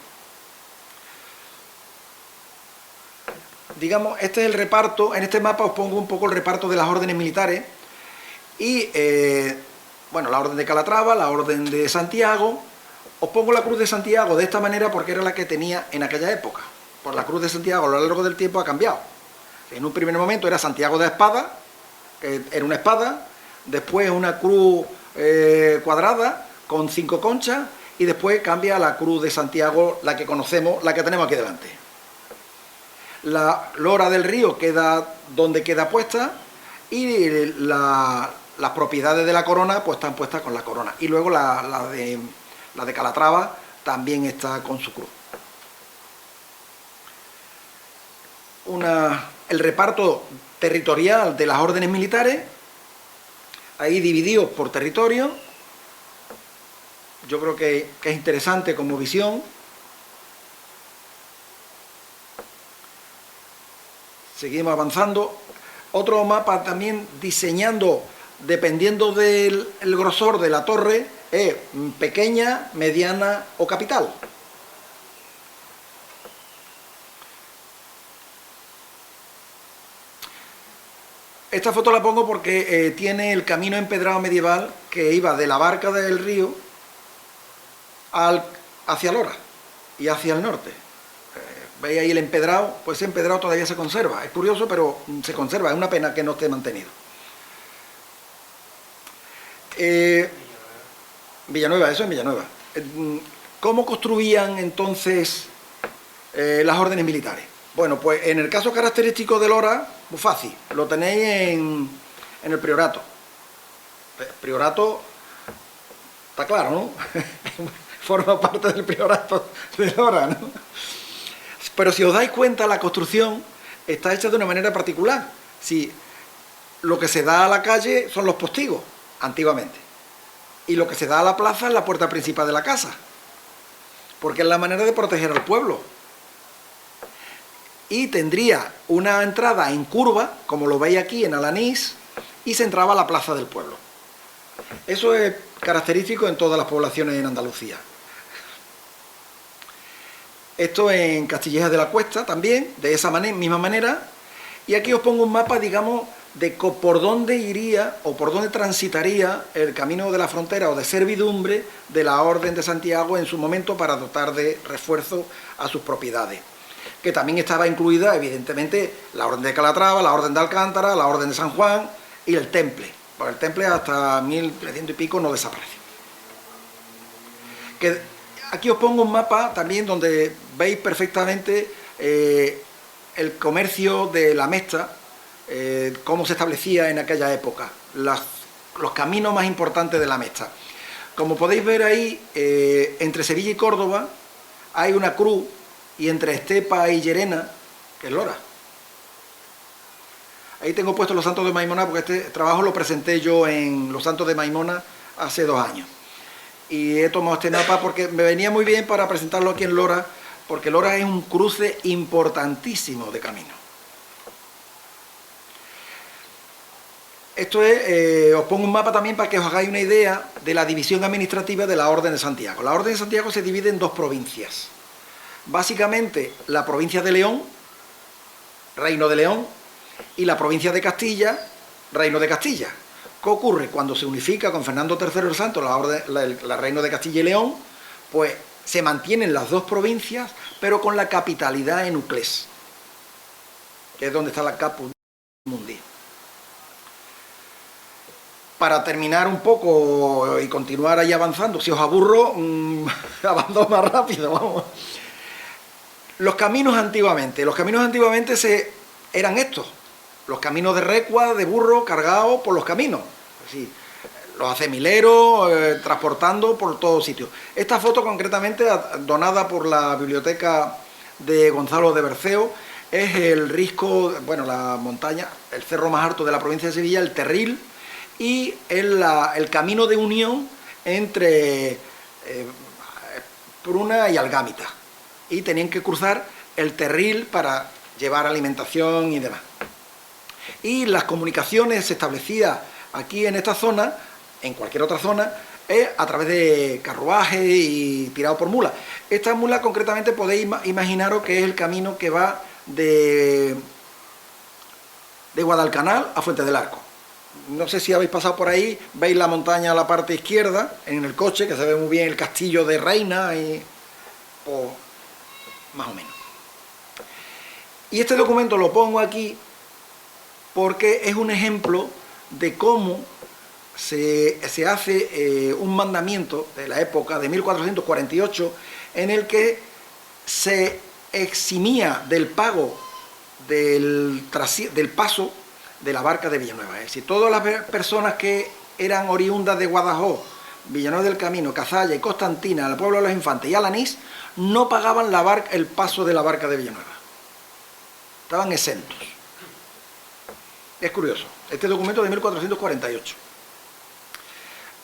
Speaker 2: Digamos, este es el reparto, en este mapa os pongo un poco el reparto de las órdenes militares y, bueno, la orden de Calatrava, la orden de Santiago. Os pongo la cruz de Santiago de esta manera porque era la que tenía en aquella época. Por la cruz de Santiago a lo largo del tiempo ha cambiado. En un primer momento era Santiago de espada, que era una espada, después una cruz cuadrada con 5 conchas y después cambia a la cruz de Santiago, la que conocemos, la que tenemos aquí delante. La lora del río queda donde queda puesta y las propiedades de la corona pues están puestas con la corona. Y luego la de Calatrava también está con su cruz. El reparto territorial de las órdenes militares, ahí divididos por territorio. Yo creo que es interesante como visión. Seguimos avanzando. Otro mapa también diseñando, dependiendo del grosor de la torre, es pequeña, mediana o capital. Esta foto la pongo porque tiene el camino empedrado medieval que iba de la barca del río hacia Lora y hacia el norte. ¿Veis ahí el empedrado? Pues ese empedrado todavía se conserva. Es curioso, pero se conserva. Es una pena que no esté mantenido. Villanueva, eso en Villanueva. ¿Cómo construían entonces las órdenes militares? Bueno, pues en el caso característico de Lora, muy fácil. Lo tenéis en el Priorato. El Priorato, está claro, ¿no? Forma parte del Priorato de Lora, ¿no? Pero si os dais cuenta, la construcción está hecha de una manera particular. Si lo que se da a la calle son los postigos, antiguamente. Y lo que se da a la plaza es la puerta principal de la casa. Porque es la manera de proteger al pueblo. Y tendría una entrada en curva, como lo veis aquí en Alanís, y se entraba a la plaza del pueblo. Eso es característico en todas las poblaciones en Andalucía. Esto en Castillejas de la Cuesta también, de esa misma manera. Y aquí os pongo un mapa, digamos, de por dónde iría o por dónde transitaría el camino de la frontera o de servidumbre de la Orden de Santiago en su momento para dotar de refuerzo a sus propiedades. Que también estaba incluida, evidentemente, la Orden de Calatrava, la Orden de Alcántara, la Orden de San Juan y el Temple. Porque el Temple hasta 1300 y pico no desaparece. Aquí os pongo un mapa también donde veis perfectamente el comercio de la Mesta, cómo se establecía en aquella época, los caminos más importantes de la Mesta. Como podéis ver ahí, entre Sevilla y Córdoba hay una cruz, y entre Estepa y Llerena, que es Lora. Ahí tengo puestos los Santos de Maimona, porque este trabajo lo presenté yo en los Santos de Maimona hace 2 años. Y he tomado este mapa porque me venía muy bien para presentarlo aquí en Lora, porque Lora es un cruce importantísimo de camino. Esto es, os pongo un mapa también para que os hagáis una idea de la división administrativa de la Orden de Santiago. La Orden de Santiago se divide en 2 provincias. Básicamente la provincia de León, Reino de León, y la provincia de Castilla, Reino de Castilla. ¿Qué ocurre? Cuando se unifica con Fernando III el Santo la Reino de Castilla y León, pues se mantienen las 2 provincias, pero con la capitalidad en Uclés, que es donde está la Caput Mundi. Para terminar un poco y continuar ahí avanzando, si os aburro, abandono más rápido, vamos. Los caminos antiguamente eran estos. Los caminos de recua, de burro, cargados por los caminos. Así, los acemileros, transportando por todos sitios. Esta foto concretamente, donada por la biblioteca de Gonzalo de Berceo, es el risco, bueno, la montaña, el cerro más alto de la provincia de Sevilla, el Terril, y el camino de unión entre Pruna y Algámita. Y tenían que cruzar el Terril para llevar alimentación y demás. Y las comunicaciones se establecían aquí en esta zona, en cualquier otra zona, a través de carruajes y tirado por mulas. Esta mula concretamente podéis imaginaros que es el camino que va de Guadalcanal a Fuente del Arco. No sé si habéis pasado por ahí, veis la montaña a la parte izquierda, en el coche, que se ve muy bien el castillo de Reina, pues, más o menos. Y este documento lo pongo aquí porque es un ejemplo de cómo se hace un mandamiento de la época de 1448 en el que se eximía del pago del paso de la barca de Villanueva. Es decir, todas las personas que eran oriundas de Guadajoz, Villanueva del Camino, Cazalla y Constantina, el pueblo de los Infantes y Alanís, no pagaban el paso de la barca de Villanueva. Estaban exentos. Es curioso. Este documento de 1448.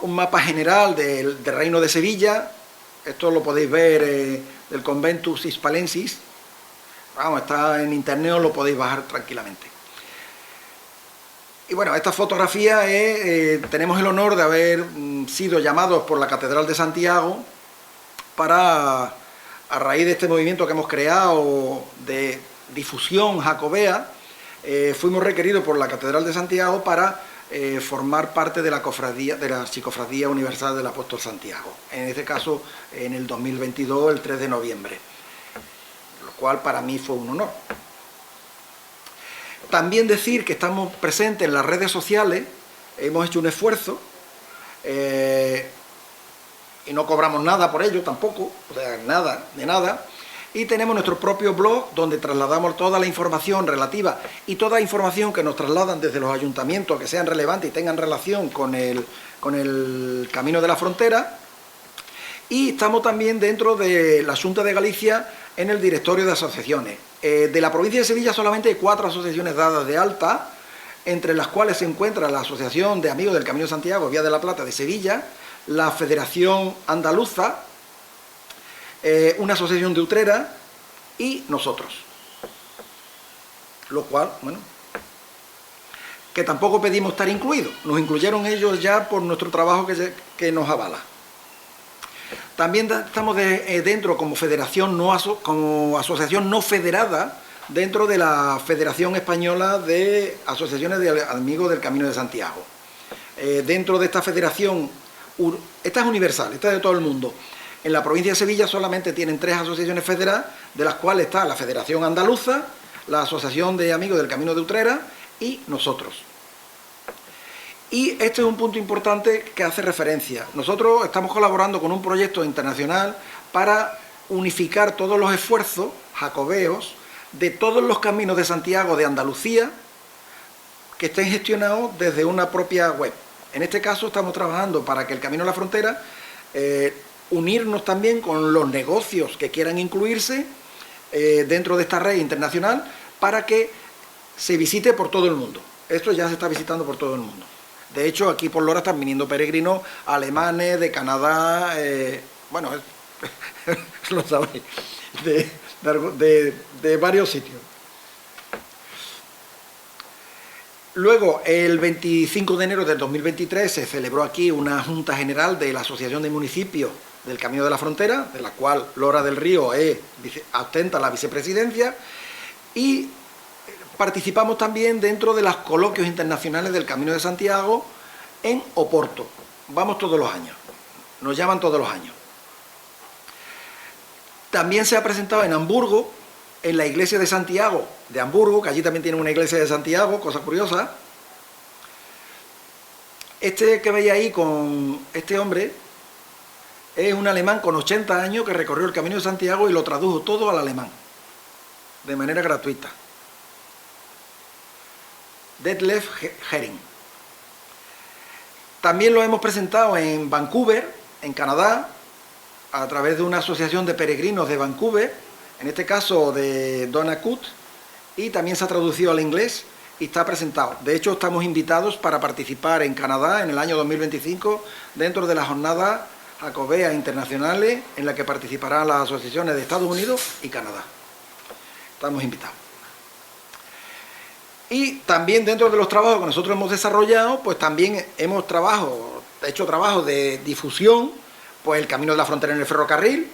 Speaker 2: Un mapa general del Reino de Sevilla. Esto lo podéis ver del Conventus Hispalensis. Vamos, está en internet, os lo podéis bajar tranquilamente. Y bueno, esta fotografía tenemos el honor de haber sido llamados por la Catedral de Santiago para, a raíz de este movimiento que hemos creado de difusión jacobea, fuimos requeridos por la Catedral de Santiago para formar parte de la cofradía, de la Archicofradía Universal del Apóstol Santiago. En este caso, en el 2022, el 3 de noviembre. cual para mí fue un honor. También decir que estamos presentes en las redes sociales, hemos hecho un esfuerzo, y no cobramos nada por ello tampoco, o sea, nada, de nada, y tenemos nuestro propio blog donde trasladamos toda la información relativa y toda la información que nos trasladan desde los ayuntamientos que sean relevantes y tengan relación con el Camino de la Frontera, y estamos también dentro de la Xunta de Galicia en el directorio de asociaciones. De la provincia de Sevilla solamente hay 4 asociaciones dadas de alta, entre las cuales se encuentra la Asociación de Amigos del Camino de Santiago, Vía de la Plata de Sevilla, la Federación Andaluza, una asociación de Utrera y nosotros. Lo cual, bueno, que tampoco pedimos estar incluidos, nos incluyeron ellos ya por nuestro trabajo que nos avala. También estamos dentro como federación, como asociación no federada, dentro de la Federación Española de Asociaciones de Amigos del Camino de Santiago. Dentro de esta federación, esta es universal, esta es de todo el mundo. En la provincia de Sevilla solamente tienen 3 asociaciones federadas, de las cuales está la Federación Andaluza, la Asociación de Amigos del Camino de Utrera y nosotros. Y este es un punto importante que hace referencia. Nosotros estamos colaborando con un proyecto internacional para unificar todos los esfuerzos jacobeos de todos los caminos de Santiago de Andalucía que estén gestionados desde una propia web. En este caso estamos trabajando para que el Camino de la Frontera, unirnos también con los negocios que quieran incluirse dentro de esta red internacional para que se visite por todo el mundo. Esto ya se está visitando por todo el mundo. De hecho, aquí por Lora están viniendo peregrinos alemanes, de Canadá, bueno, lo sabéis, de varios sitios. Luego, el 25 de enero del 2023 se celebró aquí una Junta General de la Asociación de Municipios del Camino de la Frontera, de la cual Lora del Río ostenta la vicepresidencia, y participamos también dentro de los coloquios internacionales del Camino de Santiago en Oporto. Vamos todos los años, nos llaman todos los años. También se ha presentado en Hamburgo, en la iglesia de Santiago de Hamburgo, que allí también tiene una iglesia de Santiago, cosa curiosa. Este que veis ahí con este hombre es un alemán con 80 años que recorrió el Camino de Santiago y lo tradujo todo al alemán, de manera gratuita. Detlef Hering. También lo hemos presentado en Vancouver, en Canadá, a través de una asociación de peregrinos de Vancouver, en este caso de Donna Cut, y también se ha traducido al inglés y está presentado. De hecho, estamos invitados para participar en Canadá en el año 2025 dentro de las jornadas jacobeas internacionales en las que participarán las asociaciones de Estados Unidos y Canadá. Estamos invitados. Y también dentro de los trabajos que nosotros hemos desarrollado, pues también hemos hecho trabajos de difusión, pues el Camino de la Frontera en el ferrocarril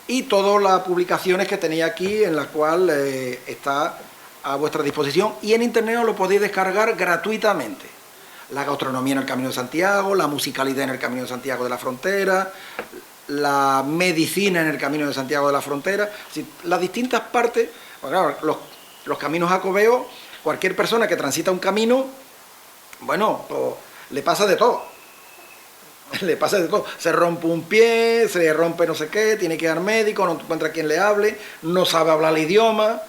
Speaker 2: y todas las publicaciones que tenéis aquí, en las cuales está a vuestra disposición, y en internet os lo podéis descargar gratuitamente. La gastronomía en el Camino de Santiago, la musicalidad en el Camino de Santiago de la Frontera, la medicina en el Camino de Santiago de la Frontera, las distintas partes. Pues claro, los caminos jacobeos, cualquier persona que transita un camino, bueno, pues, le pasa de todo. Le pasa de todo. Se rompe un pie, se rompe no sé qué, tiene que ir al médico, no encuentra quien le hable, no sabe hablar el idioma.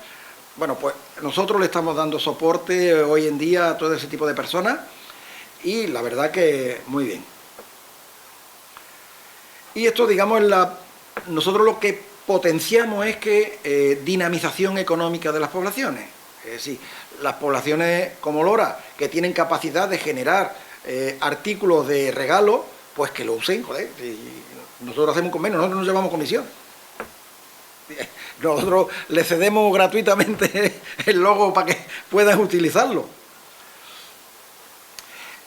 Speaker 2: Bueno, pues nosotros le estamos dando soporte hoy en día a todo ese tipo de personas y la verdad que muy bien. Y esto, digamos, nosotros lo que potenciamos es que dinamización económica de las poblaciones. Es decir, las poblaciones como Lora, que tienen capacidad de generar artículos de regalo, pues que lo usen, joder. Nosotros hacemos convenio, nosotros no llevamos comisión. Nosotros le cedemos gratuitamente el logo para que puedan utilizarlo.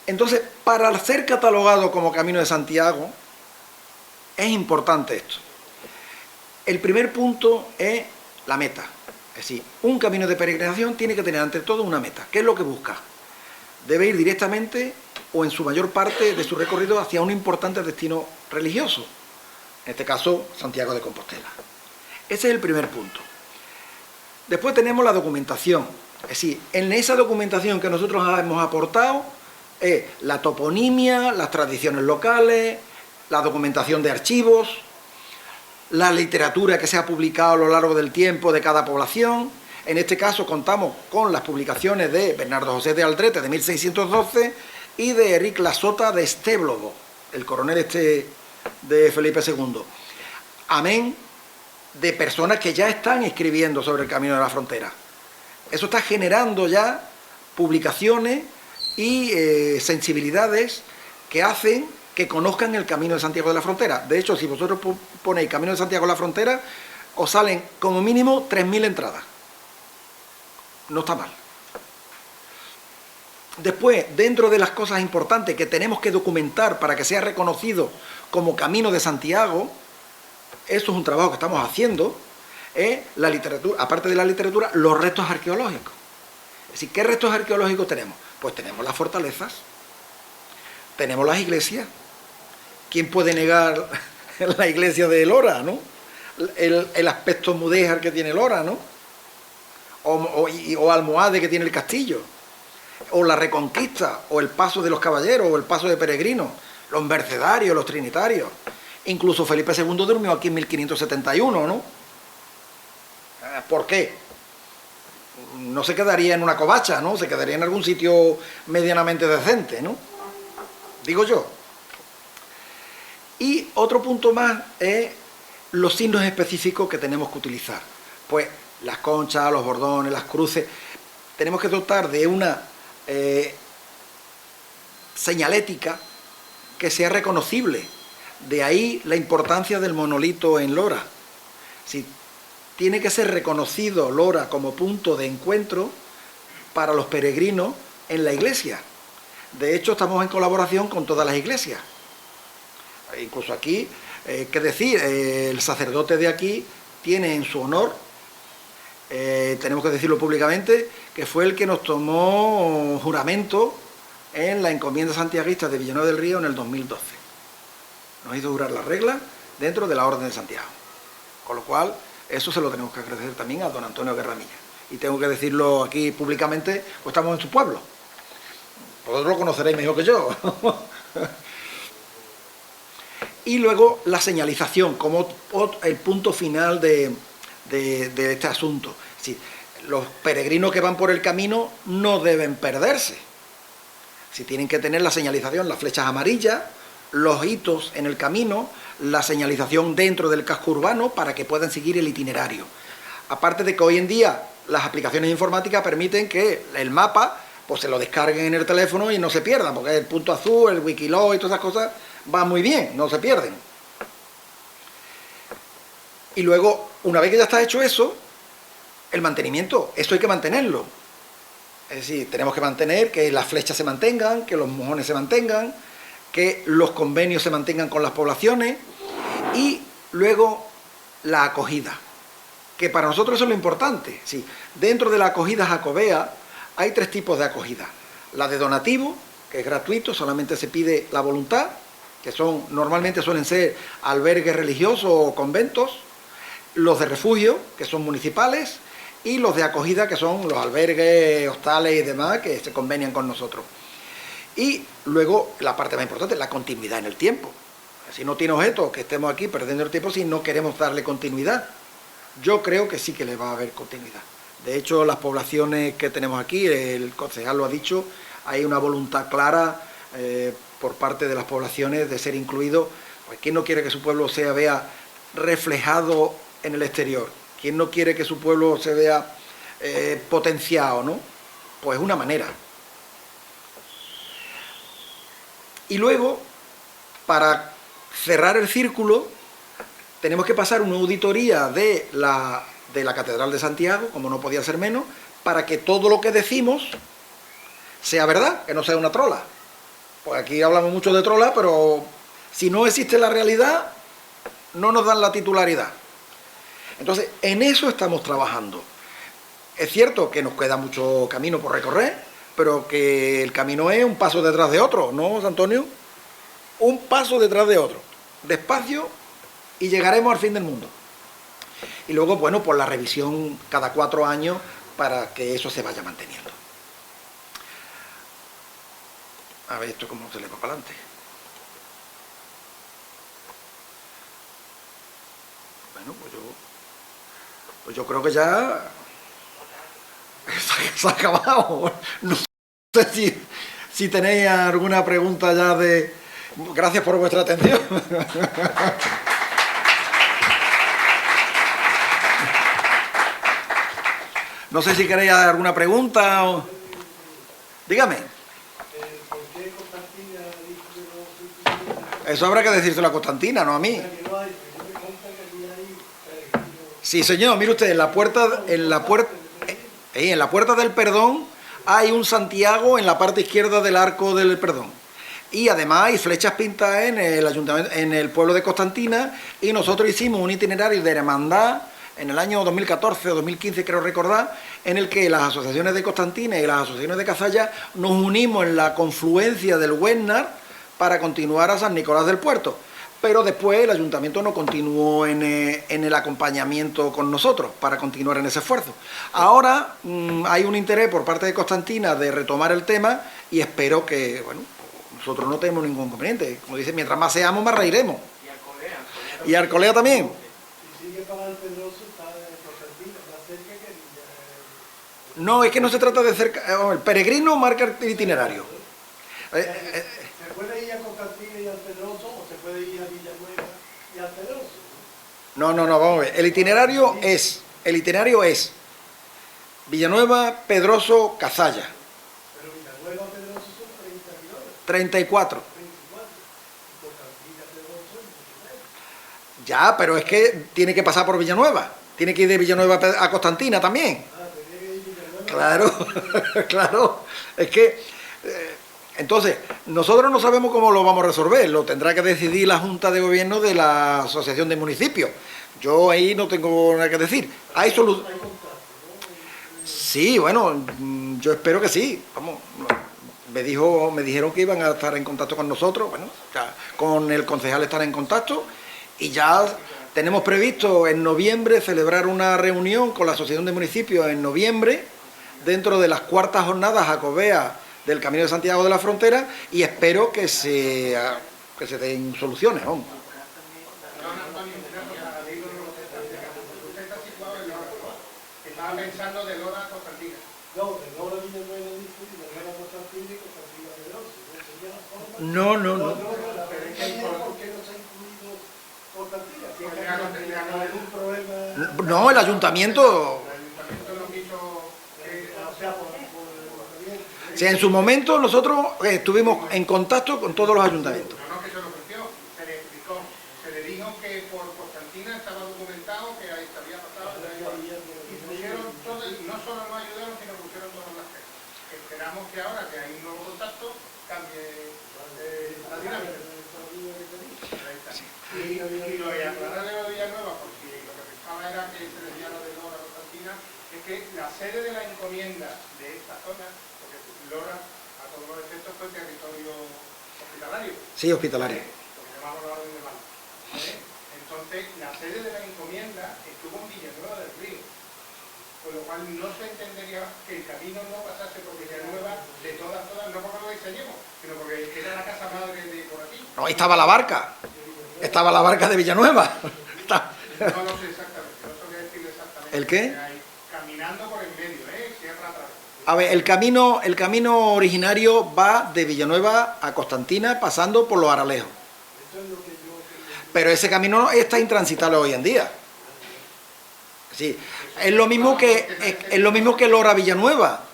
Speaker 2: Entonces, para ser catalogado como Camino de Santiago, es importante esto. El primer punto es la meta. Es decir, un camino de peregrinación tiene que tener ante todo una meta. ¿Qué es lo que busca? Debe ir directamente o en su mayor parte de su recorrido hacia un importante destino religioso. En este caso, Santiago de Compostela. Ese es el primer punto. Después tenemos la documentación. Es decir, en esa documentación que nosotros hemos aportado, la toponimia, las tradiciones locales, la documentación de archivos, la literatura que se ha publicado a lo largo del tiempo de cada población. En este caso contamos con las publicaciones de Bernardo José de Aldrete de 1612 y de Enric Lasota de Estéblodo, el coronel de Felipe II. Amén de personas que ya están escribiendo sobre el camino de la frontera. Eso está generando ya publicaciones y sensibilidades que hacen que conozcan el Camino de Santiago de la Frontera. De hecho, si vosotros ponéis Camino de Santiago de la Frontera, os salen como mínimo 3.000 entradas. No está mal. Después, dentro de las cosas importantes que tenemos que documentar para que sea reconocido como Camino de Santiago, eso es un trabajo que estamos haciendo, la literatura, aparte de la literatura, los restos arqueológicos. Es decir, ¿qué restos arqueológicos tenemos? Pues tenemos las fortalezas, tenemos las iglesias. ¿Quién puede negar la iglesia de Lora, ¿no? El aspecto mudéjar que tiene Lora, ¿no? O Almohade que tiene el castillo, o la Reconquista, o el Paso de los Caballeros, o el Paso de Peregrinos, los mercedarios, los trinitarios. Incluso Felipe II durmió aquí en 1571, ¿no? ¿Por qué? No se quedaría en una covacha, ¿no? Se quedaría en algún sitio medianamente decente, ¿no? Digo yo. Y otro punto más es los signos específicos que tenemos que utilizar. Pues las conchas, los bordones, las cruces. Tenemos que dotar de una señalética que sea reconocible. De ahí la importancia del monolito en Lora. Si tiene que ser reconocido Lora como punto de encuentro para los peregrinos en la iglesia. De hecho, estamos en colaboración con todas las iglesias. Incluso aquí, qué decir, el sacerdote de aquí tiene en su honor, tenemos que decirlo públicamente, que fue el que nos tomó juramento en la encomienda santiaguista de Villanueva del Río en el 2012. Nos hizo jurar la regla dentro de la Orden de Santiago. Con lo cual, eso se lo tenemos que agradecer también a don Antonio Guerramilla. Y tengo que decirlo aquí públicamente, pues estamos en su pueblo. Vosotros lo conoceréis mejor que yo. Y luego la señalización como el punto final de este asunto. Es decir, los peregrinos que van por el camino no deben perderse. Si tienen que tener la señalización, las flechas amarillas, los hitos en el camino, la señalización dentro del casco urbano para que puedan seguir el itinerario. Aparte de que hoy en día las aplicaciones informáticas permiten que el mapa pues se lo descarguen en el teléfono y no se pierdan, porque el punto azul, el Wikiloc y todas esas cosas van muy bien, no se pierden. Y luego, una vez que ya está hecho eso, el mantenimiento, eso hay que mantenerlo. Es decir, tenemos que mantener que las flechas se mantengan, que los mojones se mantengan, que los convenios se mantengan con las poblaciones y luego la acogida, que para nosotros eso es lo importante. Sí, dentro de la acogida jacobea hay 3 tipos de acogida. La de donativo, que es gratuito, solamente se pide la voluntad, que normalmente suelen ser albergues religiosos o conventos, los de refugio, que son municipales, y los de acogida, que son los albergues, hostales y demás, que se convenian con nosotros. Y luego, la parte más importante, la continuidad en el tiempo. Si no tiene objeto que estemos aquí perdiendo el tiempo si no queremos darle continuidad. Yo creo que sí que le va a haber continuidad. De hecho, las poblaciones que tenemos aquí, el concejal lo ha dicho, hay una voluntad clara por parte de las poblaciones de ser incluido. Pues, ¿quién no quiere que su pueblo se vea reflejado en el exterior? ¿Quién no quiere que su pueblo se vea potenciado, ¿no? Pues una manera. Y luego, para cerrar el círculo, tenemos que pasar una auditoría de la Catedral de Santiago, como no podía ser menos, para que todo lo que decimos sea verdad, que no sea una trola. Pues aquí hablamos mucho de trola, pero si no existe la realidad, no nos dan la titularidad. Entonces, en eso estamos trabajando. Es cierto que nos queda mucho camino por recorrer, pero que el camino es un paso detrás de otro, ¿no, José Antonio? Un paso detrás de otro. Despacio y llegaremos al fin del mundo. Y luego, bueno, pues la revisión cada 4 años para que eso se vaya manteniendo. A ver esto cómo se le va para adelante. Bueno, pues yo creo que ya se ha acabado. No sé si tenéis alguna pregunta ya de... Gracias por vuestra atención. No sé si queréis alguna pregunta o... Dígame. Eso habrá que decírselo a Constantina, no a mí. Sí, señor, mire usted, en la puerta del Perdón hay un Santiago en la parte izquierda del Arco del Perdón. Y además hay flechas pintadas en el ayuntamiento, en el pueblo de Constantina, y nosotros hicimos un itinerario de hermandad en el año 2014 o 2015, creo recordar, en el que las asociaciones de Constantina y las asociaciones de Cazalla nos unimos en la confluencia del Huesnar para continuar a San Nicolás del Puerto. Pero después el ayuntamiento no continuó en el acompañamiento con nosotros para continuar en ese esfuerzo. Ahora hay un interés por parte de Constantina de retomar el tema y espero que, bueno, nosotros no tenemos ningún inconveniente. Como dice, mientras más seamos, más reiremos. Y Arcolea también. No, es que no se trata de cerca. El peregrino marca el itinerario.
Speaker 3: ¿Se puede ir a Constantina y al Pedroso o se puede ir a Villanueva y al Pedroso?
Speaker 2: No, vamos a ver. El itinerario es Villanueva, Pedroso, Cazalla.
Speaker 3: Pero Villanueva, Pedroso son 30 kilómetros.
Speaker 2: 34.
Speaker 3: 24. Y Constantina, Pedroso son 23.
Speaker 2: Ya, pero es que tiene que pasar por Villanueva. Tiene que ir de Villanueva a Constantina también.
Speaker 3: Tenía que ir Villanueva.
Speaker 2: Claro, claro. Es que... entonces, nosotros no sabemos cómo lo vamos a resolver, lo tendrá que decidir la Junta de Gobierno de la Asociación de Municipios. Yo ahí no tengo nada que decir. ¿Hay solución? Sí, bueno, yo espero que sí. Vamos, me dijeron que iban a estar en contacto con nosotros, bueno, ya con el concejal estará en contacto y ya tenemos previsto en noviembre celebrar una reunión con la Asociación de Municipios en noviembre, dentro de las cuartas jornadas jacobeas del Camino de Santiago de la Frontera, y espero que se den soluciones, vamos.
Speaker 3: Estaba pensando de Lora a Constantina. No, de Lora a Villanueva y de Lora a Constantina y Constantina a Pedroso.
Speaker 2: No.
Speaker 3: Pero es que ¿por qué no se ha incluido Constantina? ¿Tiene algún problema?
Speaker 2: No, el ayuntamiento...
Speaker 3: no quiso... o sea, por
Speaker 2: Sí, en su momento nosotros estuvimos en contacto con todos los ayuntamientos.
Speaker 3: No, que se lo ofreció, se le explicó, se le dijo que por Constantina estaba documentado, que ahí se había pasado, y pusieron todo, no solo nos ayudaron, sino pusieron todas las cosas. Esperamos que ahora que hay un nuevo contacto, cambie la dinámica. Y lo de aclarar de lo de Villanueva, porque lo que pensaba era que se decía lo de Lora Constantina, es que la sede de la encomienda de esta zona, Lora, a todos los efectos, fue territorio hospitalario.
Speaker 2: Sí, hospitalario.
Speaker 3: Lo que llamamos la orden de mano. Entonces, la sede de la encomienda estuvo en Villanueva del Río, con lo cual no se entendería que el camino no pasase por Villanueva de todas, no porque lo diseñemos, sino porque era la casa madre de por aquí.
Speaker 2: No, ahí estaba la barca. Estaba la barca de Villanueva.
Speaker 3: No lo sé exactamente, no sabría decirle exactamente.
Speaker 2: ¿El qué?
Speaker 3: Caminando por el medio, sierra atrás.
Speaker 2: A ver, el camino originario va de Villanueva a Constantina pasando por los Aralejos. Pero ese camino está intransitable hoy en día. Sí, es lo mismo que Lora Villanueva.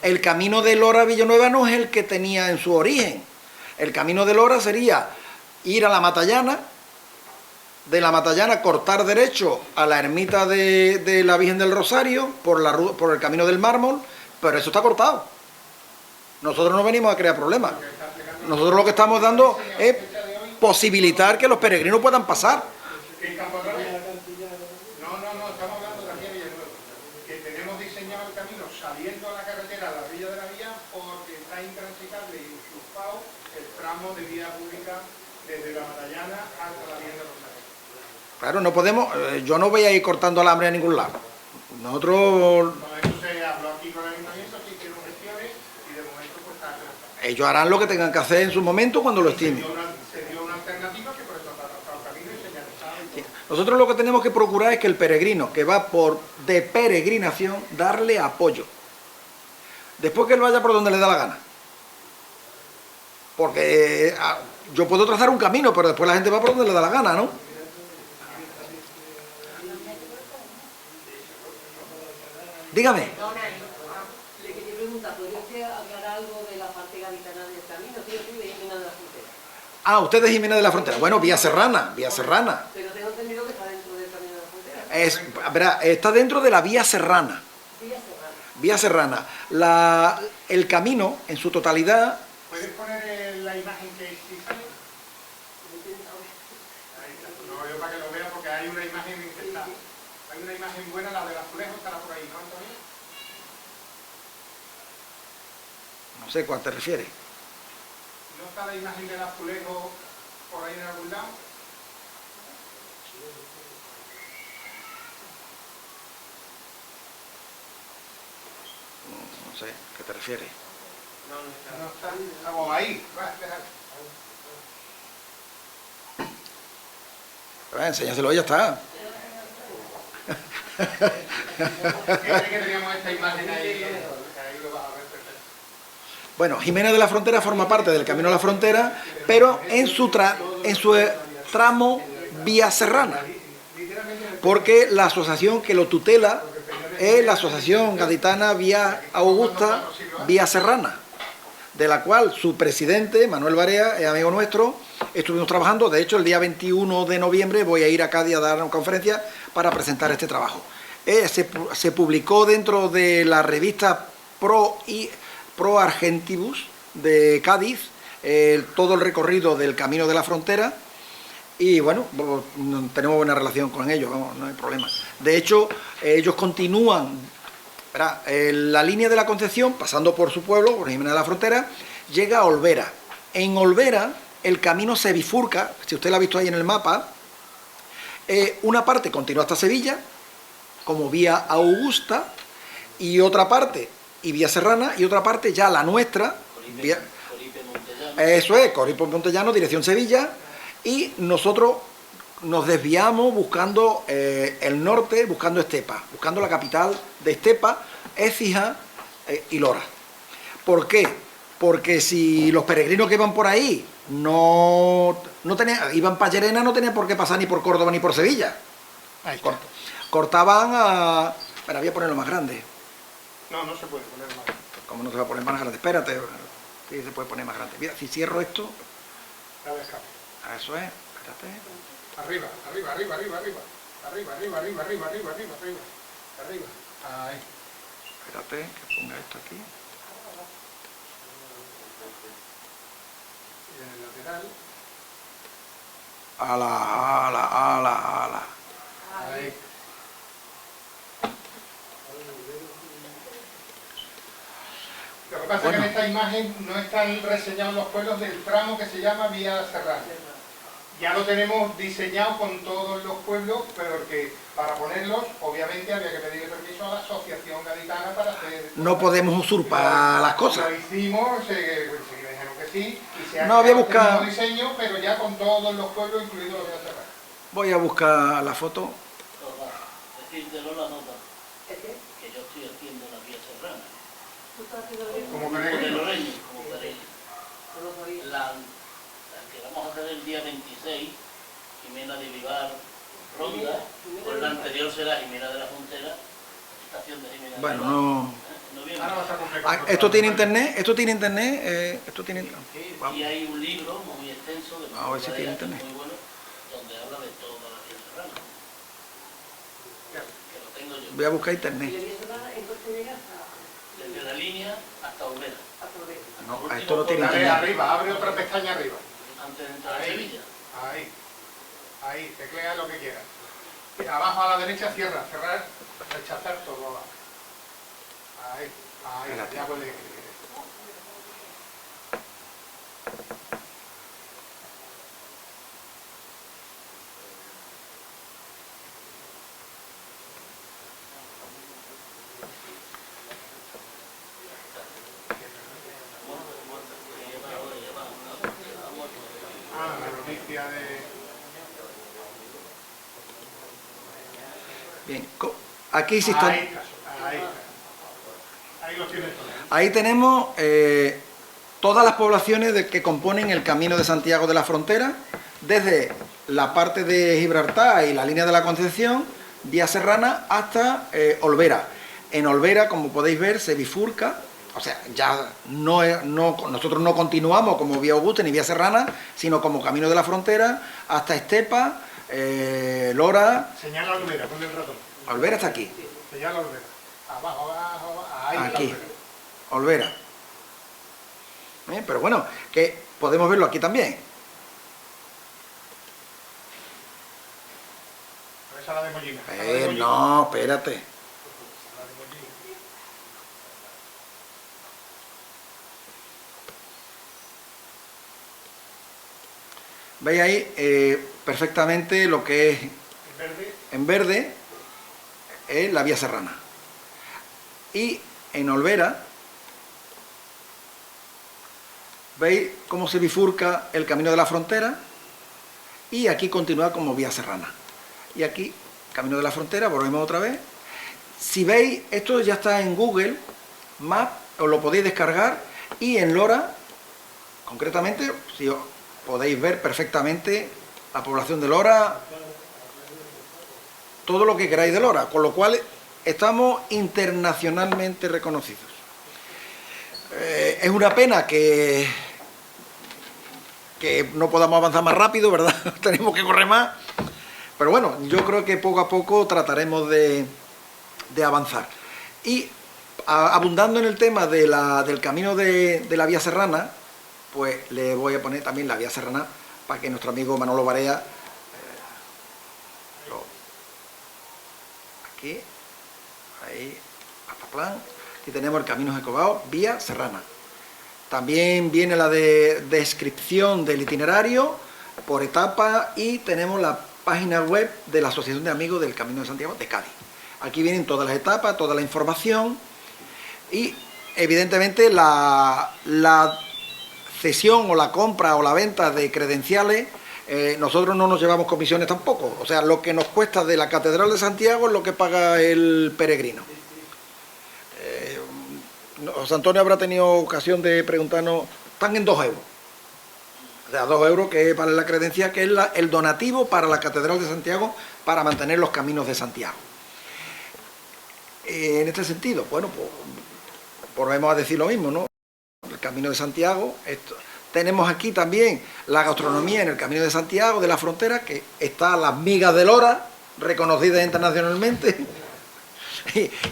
Speaker 2: El camino de Lora Villanueva no es el que tenía en su origen. El camino de Lora sería ir a la Matallana, de la Matallana cortar derecho a la ermita de la Virgen del Rosario por el camino del Mármol, pero eso está cortado. Nosotros no venimos a crear problemas. Nosotros lo que estamos dando es posibilitar que los peregrinos puedan pasar.
Speaker 3: No, estamos hablando de aquí a Villanueva, que tenemos diseñado el camino saliendo a la carretera, a la orilla de la vía, porque está intransitable y usurpado el tramo de vía pública desde la Matallana hasta la Virgen del Rosario.
Speaker 2: Claro, no podemos, yo no voy a ir cortando alambre a ningún lado. Nosotros,
Speaker 3: Todo eso se habló aquí con el ayuntamiento, se hicieron gestiones y de momento pues está atrasado.
Speaker 2: ellos harán lo que tengan que hacer en su momento cuando lo estimen.
Speaker 3: Se dio una alternativa que por eso está atrasado el camino y señalizado y todo.
Speaker 2: Nosotros lo que tenemos que procurar es que el peregrino que va de peregrinación, darle apoyo. Después que él vaya por donde le da la gana. Porque yo puedo trazar un camino, pero después la gente va por donde le da la gana, ¿no? Dígame.
Speaker 4: Le quería preguntar, ¿podría usted aclarar algo de la parte gaditana del camino? Sí, yo soy de Jimena de la Frontera.
Speaker 2: Ah, usted es Jimena de la Frontera. Bueno, Vía Serrana.
Speaker 4: Pero tengo entendido que está dentro del camino de la Frontera.
Speaker 2: Verá, está dentro de la Vía Serrana.
Speaker 4: Villa Serrana.
Speaker 2: Vía Serrana. El camino, en su totalidad...
Speaker 3: ¿Puedes poner la imagen que sí sale? Ahí está. No, yo para que lo vea porque hay una imagen que está. Hay una imagen buena, la del azulejo estará por ahí, ¿no, Antonio?
Speaker 2: No sé cuál te refieres.
Speaker 3: ¿No está la imagen del azulejo por ahí en algún lado?
Speaker 2: No sé, ¿qué te refieres?
Speaker 3: No está. Estamos ahí. Va, déjalo.
Speaker 2: Enséñaselo, ya está.
Speaker 3: Fíjate que teníamos esta imagen ahí, ahí lo vas a ver perfecto.
Speaker 2: Bueno, Jimena de la Frontera forma parte del Camino a la Frontera, pero en su tramo Vía Serrana. Porque la asociación que lo tutela es la Asociación Gaditana Vía Augusta Vía Serrana, de la cual su presidente, Manuel Barea, es amigo nuestro. Estuvimos trabajando, de hecho el día 21 de noviembre voy a ir a Cádiz a dar una conferencia para presentar este trabajo. Se publicó dentro de la revista Pro Argentibus de Cádiz, todo el recorrido del Camino de la Frontera, y bueno, tenemos buena relación con ellos, no hay problema. De hecho, ellos continúan, ¿verdad? La línea de la Concepción, pasando por su pueblo, por Jimena de la Frontera, llega a Olvera. En Olvera el camino se bifurca, si usted lo ha visto ahí en el mapa, una parte continúa hasta Sevilla, como Vía Augusta, y otra parte, y Vía Serrana, y otra parte ya la nuestra, eso es, Coripe Montellano, dirección Sevilla, y nosotros nos desviamos buscando el norte, buscando Estepa, buscando la capital de Estepa, Écija y Lora. ¿Por qué? Porque si los peregrinos que iban por ahí iban para Llerena, no tenían por qué pasar ni por Córdoba ni por Sevilla. Cortaban a... Espera, voy a ponerlo más grande.
Speaker 3: No, no se puede poner más.
Speaker 2: ¿Cómo no se va a poner más grande? Espérate. Sí, se puede poner más grande. Mira, si cierro esto...
Speaker 3: Dale escape.
Speaker 2: Eso es. Espérate.
Speaker 3: Arriba, arriba, arriba, arriba, arriba. Arriba, arriba, arriba, arriba, arriba, arriba, arriba. Arriba. Ahí.
Speaker 2: Espérate, que ponga esto aquí.
Speaker 3: Y en el lateral.
Speaker 2: Ala.
Speaker 3: Ahí. Lo que pasa es que en esta imagen no están reseñados los pueblos del tramo que se llama Vía Serrana. Ya lo tenemos diseñado con todos los pueblos, pero que para ponerlos, obviamente había que pedirle permiso a la Asociación Gaditana para hacer...
Speaker 2: No podemos usurpar las cosas.
Speaker 3: Lo hicimos, se dijeron que sí, y se ha
Speaker 2: No, voy a
Speaker 3: creado
Speaker 2: buscar-
Speaker 3: el mismo diseño, pero ya con todos los pueblos, incluidos los Vía Serrana.
Speaker 2: Voy a buscar la foto.
Speaker 5: Decírtelo la nota,
Speaker 4: ¿Es que?
Speaker 5: que yo estoy haciendo la Vía Serrana.
Speaker 4: ¿Tú estás haciendo bien?
Speaker 3: Como
Speaker 5: Como
Speaker 3: peregrino.
Speaker 5: peregrino, como peregrino.
Speaker 4: No lo sabía.
Speaker 5: La que vamos a hacer el día 26, Jimena de Vivar, Ronda, pues la anterior será Jimena de la Frontera, estación de Jimena de
Speaker 2: Bueno,
Speaker 5: Vivar.
Speaker 2: no...
Speaker 5: En noviembre.
Speaker 3: Ahora vas a completar.
Speaker 2: ¿Esto tiene internet? ¿Esto tiene internet? ¿Esto tiene internet?
Speaker 5: Y hay un libro muy extenso de
Speaker 2: A ver si tiene
Speaker 5: Manuel Barea,
Speaker 2: internet.
Speaker 5: muy bueno, donde habla de toda la Vía Serrana. Que lo tengo yo.
Speaker 2: Voy a buscar
Speaker 4: Y
Speaker 2: internet.
Speaker 4: la Villa Serrana, entonces llega hasta
Speaker 5: Desde la línea hasta Olvera,
Speaker 4: Olvera.
Speaker 2: No, esto no tiene
Speaker 3: Dale
Speaker 2: internet.
Speaker 3: arriba, abre otra pestaña arriba.
Speaker 5: antes de entrar a
Speaker 3: Ahí.
Speaker 5: Sevilla.
Speaker 3: Ahí. Ahí, teclea lo que quieras. Abajo a la derecha cierra, cerrar, rechazar todo abajo. Ahí, ahí,
Speaker 2: Espérate.
Speaker 3: ya puedes escribir.
Speaker 2: Bien, aquí sí está.
Speaker 3: Ahí está. Ahí lo tienes todo.
Speaker 2: Ahí tenemos todas las poblaciones que componen el Camino de Santiago de la Frontera, desde la parte de Gibraltar y la línea de la Concepción, vía Serrana, hasta Olvera. En Olvera, como podéis ver, se bifurca, o sea, ya nosotros no continuamos como vía Augusta ni vía Serrana, sino como Camino de la Frontera, hasta Estepa, Lora.
Speaker 3: Señala Olvera, pon el ratón.
Speaker 2: Olvera está aquí.
Speaker 3: Señala Olvera. Abajo, ahí está
Speaker 2: Aquí,
Speaker 3: Olvera.
Speaker 2: Olvera. Pero bueno, que podemos verlo aquí también.
Speaker 3: Pero esa es la de Mollina. Esa es la de Mollina.
Speaker 2: No, espérate.
Speaker 3: Esa es la de Mollina.
Speaker 2: Veis ahí perfectamente lo que es
Speaker 3: El verde.
Speaker 2: en verde, es la vía Serrana. Y en Olvera, veis cómo se bifurca el Camino de la Frontera, y aquí continúa como vía Serrana. Y aquí, Camino de la Frontera, volvemos otra vez. Si veis, esto ya está en Google Maps, os lo podéis descargar, y en Lora, concretamente, si os podéis ver perfectamente la población de Lora, todo lo que queráis de Lora, con lo cual estamos internacionalmente reconocidos. Es una pena que no podamos avanzar más rápido, ¿verdad? Tenemos que correr más, pero bueno, yo creo que poco a poco trataremos de avanzar. Y abundando en el tema del camino de la vía Serrana, pues le voy a poner también la vía Serrana para que nuestro amigo Manolo Barea aquí, ahí, hasta plan. Aquí tenemos el Camino Jacobao, vía Serrana. También viene la descripción del itinerario por etapa, y tenemos la página web de la Asociación de Amigos del Camino de Santiago de Cádiz. Aquí vienen todas las etapas, toda la información, y evidentemente la cesión o la compra o la venta de credenciales, nosotros no nos llevamos comisiones tampoco. O sea, lo que nos cuesta de la Catedral de Santiago es lo que paga el peregrino. José Antonio habrá tenido ocasión de preguntarnos, están en 2 euros. O sea, 2 euros que vale la credencial, que es el donativo para la Catedral de Santiago para mantener los caminos de Santiago. En este sentido, bueno, pues volvemos a decir lo mismo, ¿no? El Camino de Santiago, tenemos aquí también la gastronomía en el Camino de Santiago de la Frontera, que está las migas de Lora, reconocidas internacionalmente.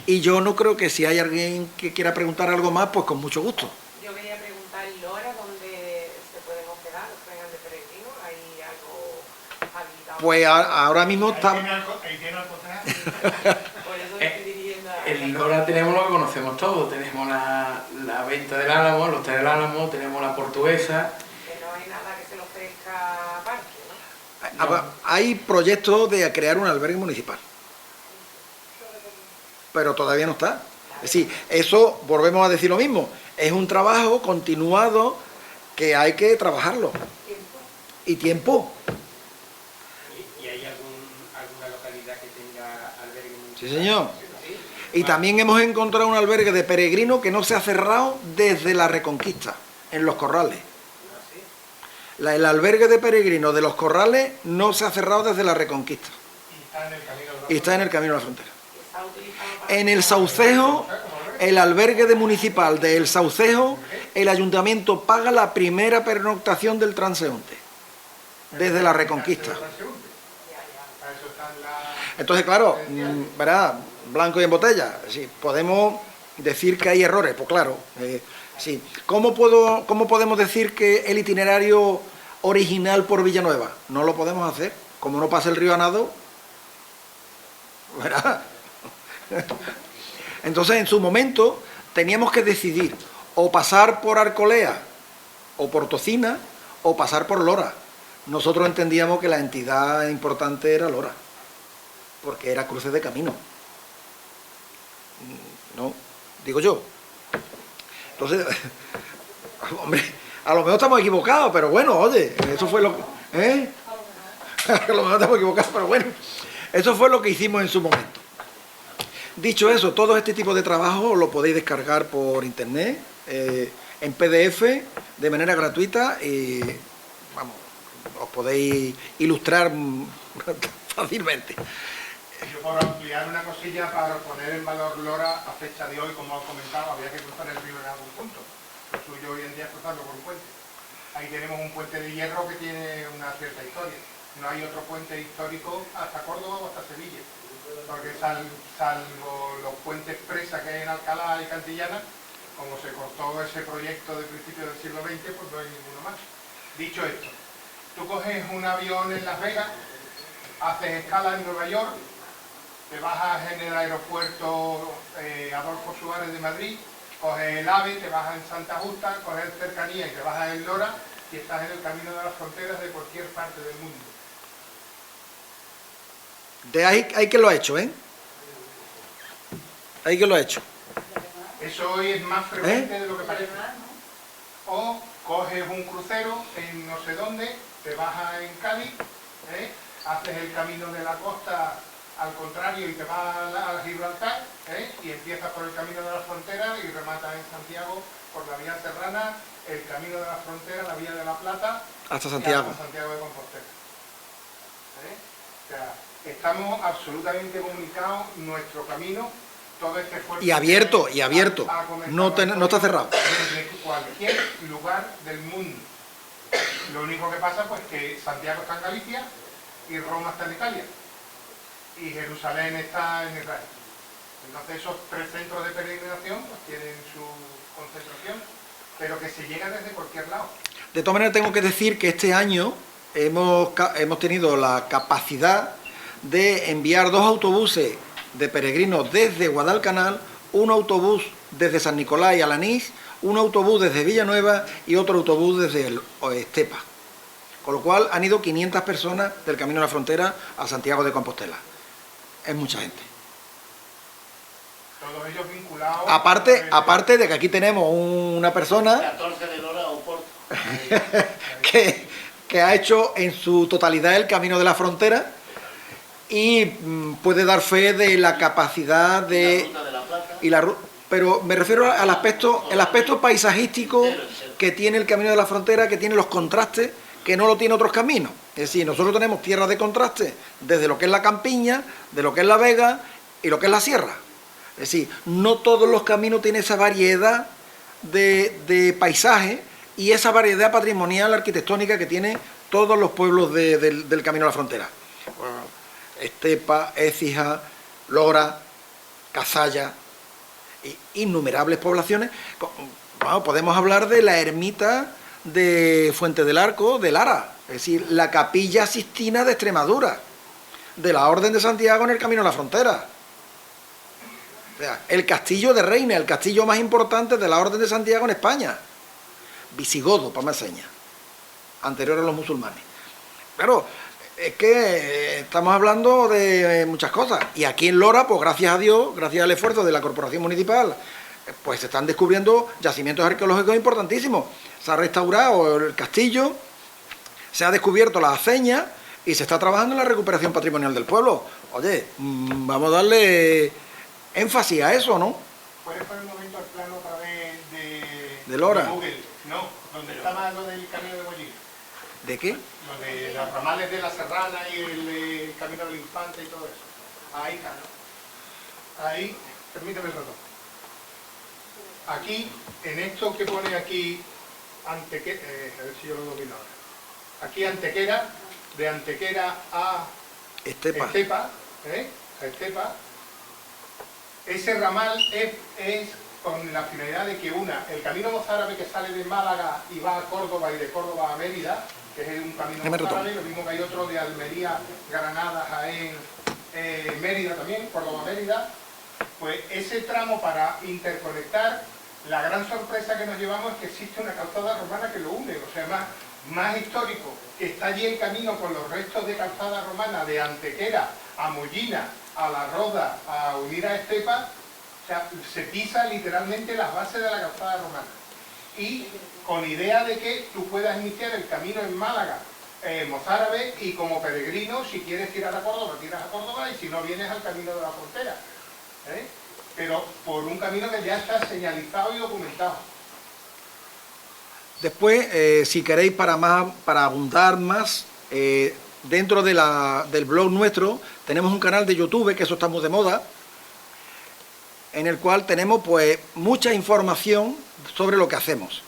Speaker 2: Y yo no creo que si hay alguien que quiera preguntar algo más, pues con mucho gusto.
Speaker 6: Yo quería preguntar, Lora, ¿dónde se pueden hospedar los que vengan de peregrinos? ¿Hay algo habilitado?
Speaker 2: Pues ahora mismo
Speaker 3: Ahí
Speaker 2: está...
Speaker 3: tiene al
Speaker 6: Por eso estoy dirigiendo a...
Speaker 1: En Lora tenemos lo que conocemos todos, tenemos la venta del Álamo, el Hotel del Álamo, tenemos la Portuguesa.
Speaker 6: Que no hay nada que se le ofrezca aparte, ¿no?
Speaker 2: Hay proyectos de crear un albergue municipal, pero todavía no está. Es decir, eso, volvemos a decir lo mismo, es un trabajo continuado que hay que trabajarlo. Y tiempo.
Speaker 7: ¿Y hay alguna localidad que tenga albergue municipal?
Speaker 2: Sí, señor. Y también hemos encontrado un albergue de peregrinos que no se ha cerrado desde la Reconquista, en Los Corrales. El albergue de peregrinos de Los Corrales no se ha cerrado desde la Reconquista. Y está en el Camino de la Frontera. En el Saucejo, el albergue municipal de El Saucejo, el ayuntamiento paga la primera pernoctación del transeúnte, desde la Reconquista. Entonces, claro, ¿verdad? Blanco y en botella. Sí, podemos decir que hay errores, pues claro. Sí. ¿Cómo podemos decir que el itinerario original por Villanueva? No lo podemos hacer. Como no pasa el río a nado, ¿verdad? Entonces, en su momento, teníamos que decidir o pasar por Arcolea o por Tocina o pasar por Lora. Nosotros entendíamos que la entidad importante era Lora, porque era cruce de camino. No, digo yo. Entonces, hombre, a lo mejor estamos equivocados, pero bueno, oye, eso fue lo que... A lo mejor estamos equivocados, pero bueno, eso fue lo que hicimos en su momento. Dicho eso, todo este tipo de trabajo lo podéis descargar por internet, en PDF, de manera gratuita, y vamos, os podéis ilustrar fácilmente.
Speaker 3: Yo por ampliar una cosilla para poner en valor Lora a fecha de hoy, como os comentaba, había que cruzar el río en algún punto. Lo suyo hoy en día es cruzarlo por un puente. Ahí tenemos un puente de hierro que tiene una cierta historia. No hay otro puente histórico hasta Córdoba o hasta Sevilla, porque salvo los puentes presa que hay en Alcalá y Cantillana, como se cortó ese proyecto de principios del siglo XX, pues no hay ninguno más. Dicho esto, tú coges un avión en Las Vegas, haces escala en Nueva York, te bajas en el aeropuerto Adolfo Suárez de Madrid, coges el AVE, te bajas en Santa Justa, coges cercanía y te bajas en Lora y estás en el camino de las fronteras de cualquier parte del mundo.
Speaker 2: De ahí hay que lo ha hecho, ¿eh? Hay que lo ha hecho.
Speaker 3: Eso hoy es más frecuente de lo que parece. O coges un crucero en no sé dónde, te bajas en Cádiz, haces el camino de la costa al contrario y te vas a Gibraltar, y empiezas por el camino de la frontera y rematas en Santiago por la vía serrana, el camino de la frontera, la vía de la Plata,
Speaker 2: hasta Santiago.
Speaker 3: hasta Santiago de Compostela. O sea, estamos absolutamente comunicados, nuestro camino, todo este esfuerzo...
Speaker 2: Y abierto, no está cerrado.
Speaker 3: Desde cualquier lugar del mundo. Lo único que pasa pues que Santiago está en Galicia y Roma está en Italia. Y Jerusalén está en Israel. Entonces esos 3 centros de peregrinación pues tienen su concentración, pero que se llega desde cualquier lado.
Speaker 2: De todas maneras tengo que decir que este año hemos tenido la capacidad de enviar 2 autobuses de peregrinos desde Guadalcanal, un autobús desde San Nicolás y Alanís, un autobús desde Villanueva y otro autobús desde Estepa. Con lo cual han ido 500 personas del Camino de la Frontera a Santiago de Compostela. Es mucha gente.
Speaker 3: Todos ellos vinculados...
Speaker 2: Aparte de que aquí tenemos una persona
Speaker 5: 14 de Lora o Porto.
Speaker 2: que ha hecho en su totalidad el Camino de la Frontera y puede dar fe de la capacidad de...
Speaker 5: La ruta de la Plata.
Speaker 2: Y pero me refiero al aspecto paisajístico que tiene el Camino de la Frontera, que tiene los contrastes que no lo tiene otros caminos. Es decir, nosotros tenemos tierra de contraste desde lo que es la campiña, de lo que es la vega y lo que es la sierra. Es decir, no todos los caminos tienen esa variedad de paisaje y esa variedad patrimonial arquitectónica que tienen todos los pueblos del Camino de la Frontera. Bueno, Estepa, Écija, Lora, Cazalla, innumerables poblaciones. Bueno, podemos hablar de la ermita de Fuente del Arco, de Lara, es decir, la Capilla Sixtina de Extremadura, de la Orden de Santiago en el Camino de la Frontera. O sea, el castillo de Reina, el castillo más importante de la Orden de Santiago en España, visigodo, para más señas, anterior a los musulmanes. Claro, es que estamos hablando de muchas cosas, y aquí en Lora, pues gracias a Dios, gracias al esfuerzo de la Corporación Municipal, pues se están descubriendo yacimientos arqueológicos importantísimos. Se ha restaurado el castillo, se ha descubierto la aceña y se está trabajando en la recuperación patrimonial del pueblo. Oye, vamos a darle énfasis a eso, ¿no?
Speaker 3: ¿Puedes poner un momento el plano otra vez
Speaker 2: de Lora?
Speaker 3: De Google? No, donde estaba lo del Camino de Mollín.
Speaker 2: ¿De qué?
Speaker 3: Lo de los ramales de la Serrana y el Camino del Infante y todo eso. Ahí está. Ahí, permíteme el ratón. Aquí, en esto que pone aquí, a ver si yo lo domino ahora. Aquí Antequera, de Antequera a
Speaker 2: Estepa.
Speaker 3: A Estepa. Ese ramal es con la finalidad de que el camino mozárabe que sale de Málaga y va a Córdoba y de Córdoba a Mérida, que es un camino mozárabe, lo mismo que hay otro de Almería, Granada, Jaén, Mérida también, Córdoba-Mérida, pues ese tramo para interconectar, la gran sorpresa que nos llevamos es que existe una calzada romana que lo une, o sea, más histórico, que está allí el camino con los restos de calzada romana de Antequera a Mollina, a La Roda, a unir a Estepa. O sea, se pisa literalmente las bases de la calzada romana. Y con idea de que tú puedas iniciar el camino en Málaga, mozárabe, y como peregrino, si quieres tirar a Córdoba, tiras a Córdoba, y si no, vienes al Camino de la Frontera. pero por un camino que ya está señalizado y documentado.
Speaker 2: Después, si queréis para abundar más, dentro del blog nuestro tenemos un canal de YouTube, que eso está muy de moda, en el cual tenemos pues mucha información sobre lo que hacemos.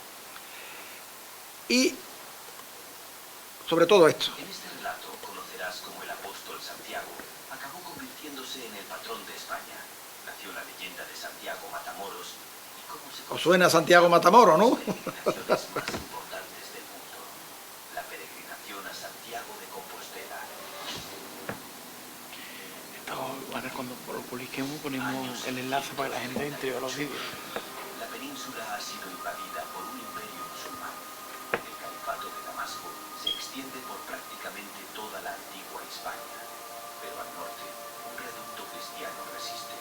Speaker 2: Y sobre todo esto.
Speaker 8: En este relato conocerás cómo el apóstol Santiago acabó convirtiéndose en el patrón de España. Nació la leyenda de Santiago Matamoros y cómo se...
Speaker 2: Os suena Santiago Matamoros, ¿no?
Speaker 8: Las más importantes del mundo. La peregrinación a Santiago de Compostela.
Speaker 1: Ahora cuando lo publiquemos ponemos el enlace para que la gente entre a los vídeos.
Speaker 8: La península ha sido invadida por un imperio musulmán. El califato de Damasco se extiende por prácticamente toda la antigua España, pero al norte un reducto cristiano resiste.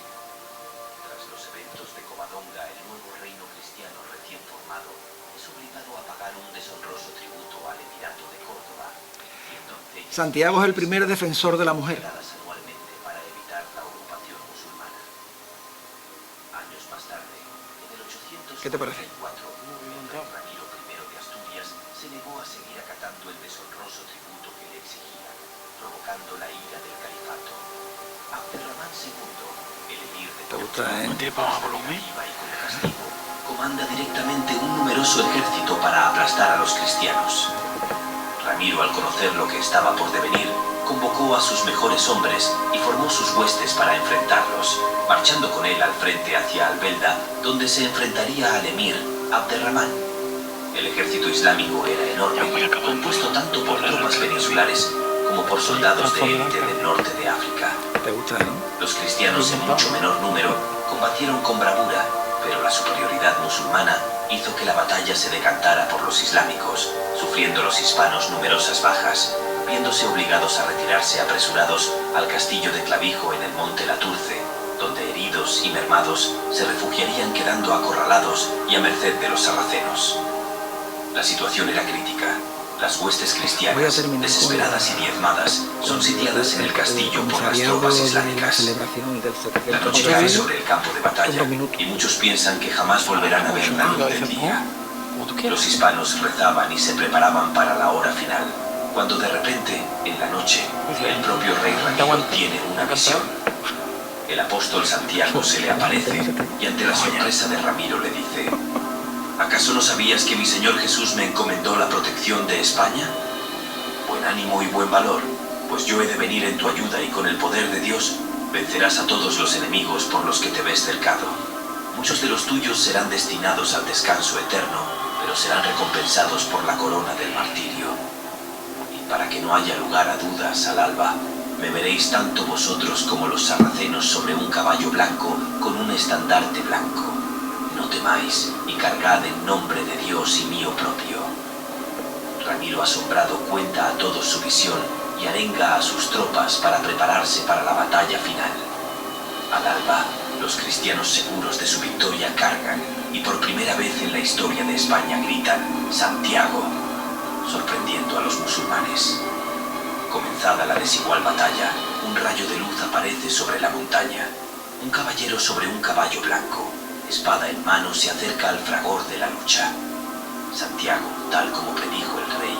Speaker 8: Tras los eventos de Covadonga, el nuevo reino cristiano recién formado es obligado a pagar un deshonroso tributo al Emirato de Córdoba.
Speaker 2: Santiago es el primer defensor de la mujer.
Speaker 8: Anualmente para evitar la ocupación musulmana. Años más tarde, en el 844,
Speaker 2: ¿Qué te parece?
Speaker 8: Ramiro I de Asturias se negó a seguir acatando el deshonroso tributo que le exigía, provocando la ira del califato. Abderramán II, el emir de
Speaker 2: ¿Te gusta, eh?
Speaker 8: y con castigo, comanda directamente un numeroso ejército para aplastar a los cristianos. Ramiro, al conocer lo que estaba por devenir, convocó a sus mejores hombres y formó sus huestes para enfrentarlos, marchando con él al frente hacia Albelda, donde se enfrentaría al emir Abderramán. El ejército islámico era enorme, compuesto tanto por tropas peninsulares como por soldados de élite del norte de África.
Speaker 2: ¿Te gusta, no?
Speaker 8: Los cristianos, en mucho menor número, combatieron con bravura, pero la superioridad musulmana hizo que la batalla se decantara por los islámicos, sufriendo los hispanos numerosas bajas, viéndose obligados a retirarse apresurados al castillo de Clavijo en el monte Laturce, donde heridos y mermados se refugiarían quedando acorralados y a merced de los sarracenos. La situación era crítica. Las huestes cristianas, desesperadas y diezmadas, son sitiadas en el castillo por las tropas islámicas. La noche cae sobre el campo de batalla y muchos piensan que jamás volverán a ver la luz del día. Los hispanos rezaban y se preparaban para la hora final, cuando de repente, en la noche, el propio rey Ramiro tiene una visión. El apóstol Santiago se le aparece y ante la sorpresa de Ramiro le dice: ¿acaso no sabías que mi Señor Jesús me encomendó la protección de España? Buen ánimo y buen valor, pues yo he de venir en tu ayuda y con el poder de Dios vencerás a todos los enemigos por los que te ves cercado. Muchos de los tuyos serán destinados al descanso eterno, pero serán recompensados por la corona del martirio. Y para que no haya lugar a dudas al alba, me veréis tanto vosotros como los sarracenos sobre un caballo blanco con un estandarte blanco. No temáis y cargad en nombre de Dios y mío propio. Ramiro, asombrado, cuenta a todos su visión y arenga a sus tropas para prepararse para la batalla final. Al alba, los cristianos, seguros de su victoria, cargan y por primera vez en la historia de España gritan «Santiago», sorprendiendo a los musulmanes. Comenzada la desigual batalla, un rayo de luz aparece sobre la montaña. Un caballero sobre un caballo blanco, espada en mano, se acerca al fragor de la lucha. Santiago, tal como predijo el rey,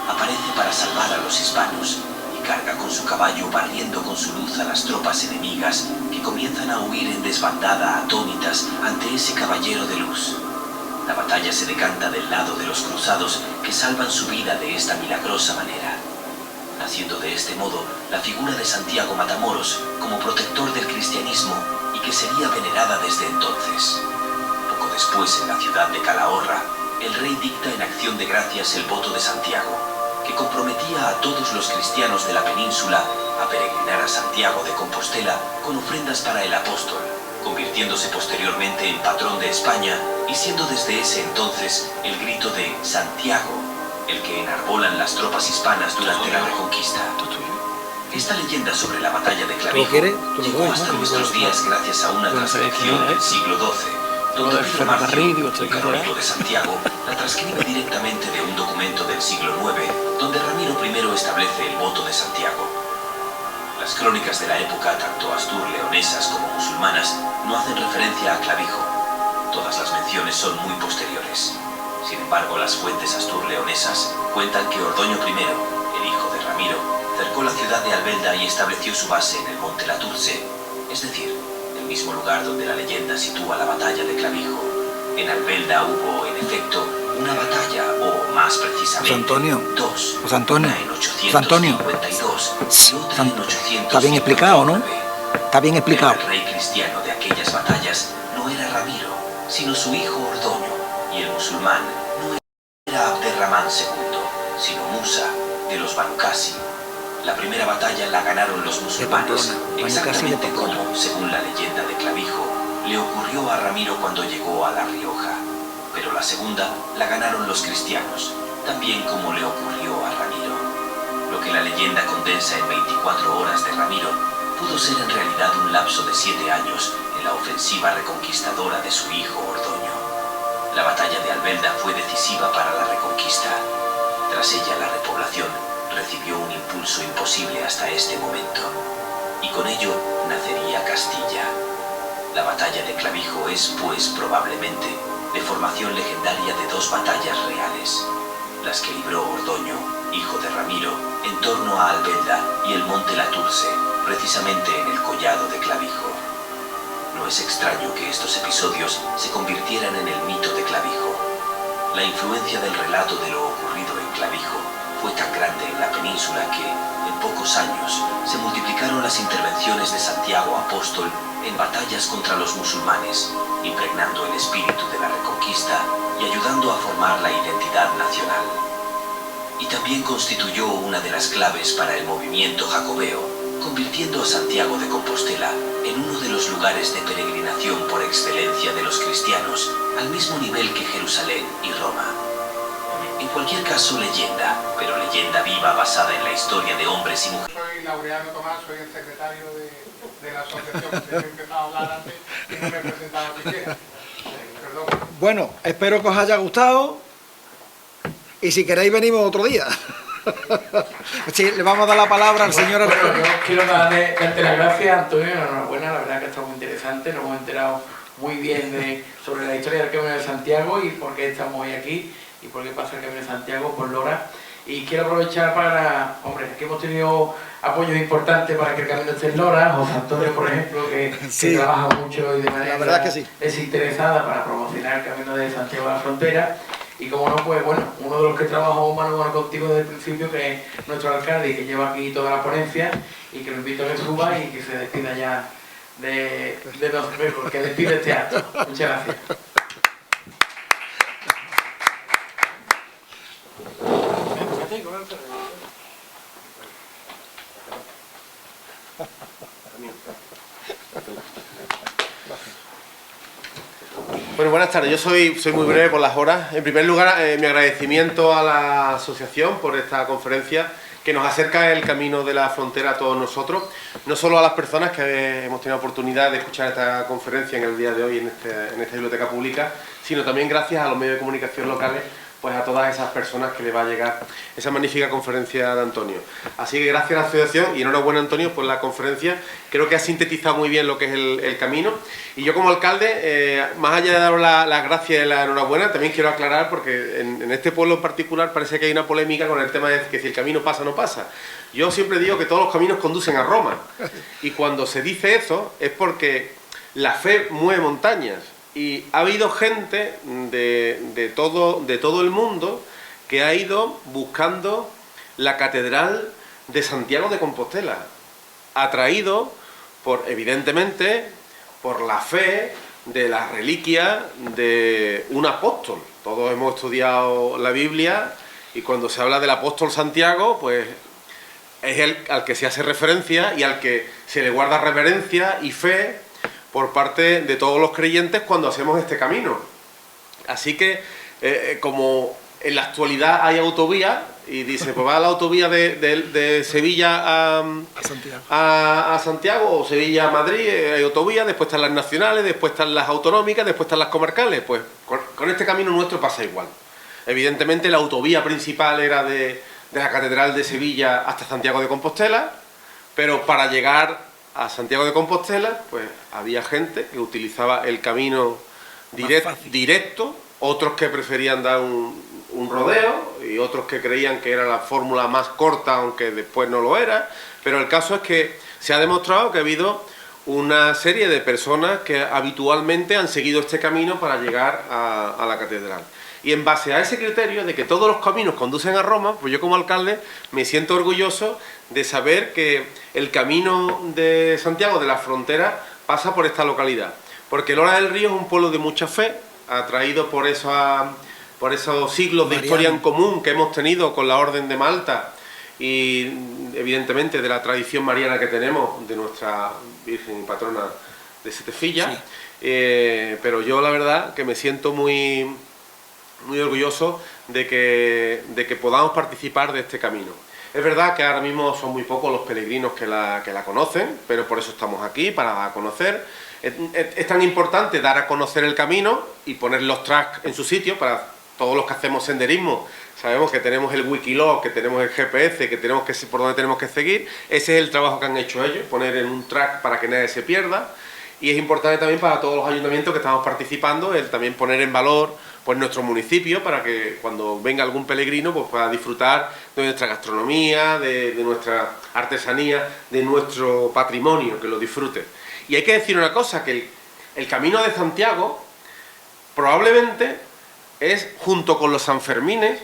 Speaker 8: aparece para salvar a los hispanos y carga con su caballo barriendo con su luz a las tropas enemigas que comienzan a huir en desbandada atónitas ante ese caballero de luz. La batalla se decanta del lado de los cruzados que salvan su vida de esta milagrosa manera, naciendo de este modo la figura de Santiago Matamoros como protector del cristianismo y que sería venerada desde entonces. Poco después, en la ciudad de Calahorra, el rey dicta en acción de gracias el voto de Santiago, que comprometía a todos los cristianos de la península a peregrinar a Santiago de Compostela con ofrendas para el apóstol, convirtiéndose posteriormente en patrón de España y siendo desde ese entonces el grito de Santiago, el que enarbolan las tropas hispanas durante la Reconquista. Esta leyenda sobre la batalla de Clavijo llegó hasta nuestros días gracias a una transcripción del siglo XII, donde Pedro Marcio, el canónigo de Santiago, la transcribe directamente de un documento del siglo IX, donde Ramiro I establece el voto de Santiago. La Las crónicas de la época, tanto astur-leonesas como musulmanas, no hacen referencia a Clavijo. Todas las menciones son muy posteriores. Sin embargo, las fuentes astur-leonesas cuentan que Ordoño I, el hijo de Ramiro, cercó la ciudad de Albelda y estableció su base en el monte Laturce, es decir, el mismo lugar donde la leyenda sitúa la batalla de Clavijo. En Albelda hubo, en efecto, una batalla, o más precisamente, dos.
Speaker 2: José Antonio,
Speaker 8: Una en
Speaker 2: José Antonio,
Speaker 8: 852 y otra en 859.
Speaker 2: está bien explicado, ¿no? Está bien explicado.
Speaker 8: Pero el rey cristiano de aquellas batallas no era Ramiro, sino su hijo Ordoño, y el musulmán no era Abderramán II, sino Musa, de los Banu Qasi. La primera batalla la ganaron los musulmanes, exactamente como, según la leyenda de Clavijo, le ocurrió a Ramiro cuando llegó a La Rioja. Pero la segunda la ganaron los cristianos, también como le ocurrió a Ramiro. Lo que la leyenda condensa en 24 horas de Ramiro pudo ser en realidad un lapso de 7 años en la ofensiva reconquistadora de su hijo Ordoño. La batalla de Albelda fue decisiva para la reconquista. Tras ella, la repoblación recibió un impulso imposible hasta este momento, y con ello nacería Castilla. La batalla de Clavijo es, pues, probablemente, de formación legendaria de dos batallas reales, las que libró Ordoño, hijo de Ramiro, en torno a Albelda y el monte Laturce, precisamente en el collado de Clavijo. No es extraño que estos episodios se convirtieran en el mito de Clavijo. La influencia del relato de lo ocurrido en Clavijo fue tan grande en la península que, en pocos años, se multiplicaron las intervenciones de Santiago Apóstol en batallas contra los musulmanes, impregnando el espíritu de la reconquista y ayudando a formar la identidad nacional. Y también constituyó una de las claves para el movimiento jacobeo, convirtiendo a Santiago de Compostela en uno de los lugares de peregrinación por excelencia de los cristianos, al mismo nivel que Jerusalén y Roma. En cualquier caso, leyenda, pero leyenda viva basada en la historia de hombres y mujeres.
Speaker 3: Soy Laureano Tomás, soy el secretario de la asociación, que he empezado a hablar antes y no me he presentado siquiera. Perdón.
Speaker 2: Bueno, espero que os haya gustado y si queréis venimos otro día. Sí, le vamos a dar la palabra al señor Arturo.
Speaker 1: Bueno, yo quiero darte las gracias, Antonio, enhorabuena, la verdad que está muy interesante, nos hemos enterado muy bien sobre la historia del Camino de Santiago y por qué estamos hoy aquí y por qué pasa el Camino de Santiago por Lora. Y quiero aprovechar para, hombre, que hemos tenido apoyos importantes para que el camino esté en Lora, José Antonio, por ejemplo, que trabaja mucho y de manera
Speaker 2: la verdad que sí,
Speaker 1: desinteresada para promocionar el Camino de Santiago a la Frontera. Y como no, pues bueno, uno de los que trabajó mano a mano contigo desde el principio, que es nuestro alcalde y que lleva aquí toda la ponencia, y que lo invito a que suba y que se despida ya de nosotros, que despide este acto. Muchas gracias.
Speaker 9: Bueno, buenas tardes. Yo soy muy breve por las horas. En primer lugar, mi agradecimiento a la asociación por esta conferencia que nos acerca el camino de la frontera a todos nosotros, no solo a las personas que hemos tenido oportunidad de escuchar esta conferencia en el día de hoy en esta biblioteca pública, sino también gracias a los medios de comunicación locales, pues a todas esas personas que le va a llegar esa magnífica conferencia de Antonio. Así que gracias a la asociación y enhorabuena, Antonio, por la conferencia. Creo que ha sintetizado muy bien lo que es el camino. Y yo como alcalde, más allá de daros las gracias y la enhorabuena, también quiero aclarar, porque en este pueblo en particular parece que hay una polémica con el tema de que si el camino pasa o no pasa. Yo siempre digo que todos los caminos conducen a Roma. Y cuando se dice eso es porque la fe mueve montañas. Y ha habido gente de todo el mundo que ha ido buscando la catedral de Santiago de Compostela, atraído evidentemente por la fe de la reliquia de un apóstol. Todos hemos estudiado la Biblia y cuando se habla del apóstol Santiago, pues es al que se hace referencia y al que se le guarda reverencia y fe por parte de todos los creyentes cuando hacemos este camino. Así que, como en la actualidad hay autovía, y dice, pues va la autovía de Sevilla a Santiago, o Sevilla a Madrid, hay autovía, después están las nacionales, después están las autonómicas, después están las comarcales, pues con este camino nuestro pasa igual. Evidentemente la autovía principal era de la Catedral de Sevilla hasta Santiago de Compostela, Pero para llegar a Santiago de Compostela, pues había gente que utilizaba el camino directo, otros que preferían dar un rodeo y otros que creían que era la fórmula más corta, aunque después no lo era. Pero el caso es que se ha demostrado que ha habido una serie de personas que habitualmente han seguido este camino para llegar a la catedral. Y en base a ese criterio de que todos los caminos conducen a Roma, pues yo como alcalde me siento orgulloso de saber que el camino de Santiago de la Frontera pasa por esta localidad. Porque Lora del Río es un pueblo de mucha fe, atraído por esos siglos de historia en común que hemos tenido con la Orden de Malta y evidentemente de la tradición mariana que tenemos de nuestra Virgen y Patrona de Setefilla. Sí. Pero yo la verdad que me siento muy orgulloso de que podamos participar de este camino. Es verdad que ahora mismo son muy pocos los peregrinos que la conocen, pero por eso estamos aquí, para conocer. Es tan importante dar a conocer el camino y poner los tracks en su sitio para todos los que hacemos senderismo. Sabemos que tenemos el Wikilog, que tenemos el GPS, que tenemos que por dónde tenemos que seguir. Ese es el trabajo que han hecho ellos, poner en un track para que nadie se pierda. Y es importante también para todos los ayuntamientos que estamos participando el también poner en valor pues nuestro municipio para que cuando venga algún peregrino pues pueda disfrutar de nuestra gastronomía, de nuestra artesanía, de nuestro patrimonio, que lo disfrute. Y hay que decir una cosa, que el Camino de Santiago probablemente es, junto con los Sanfermines,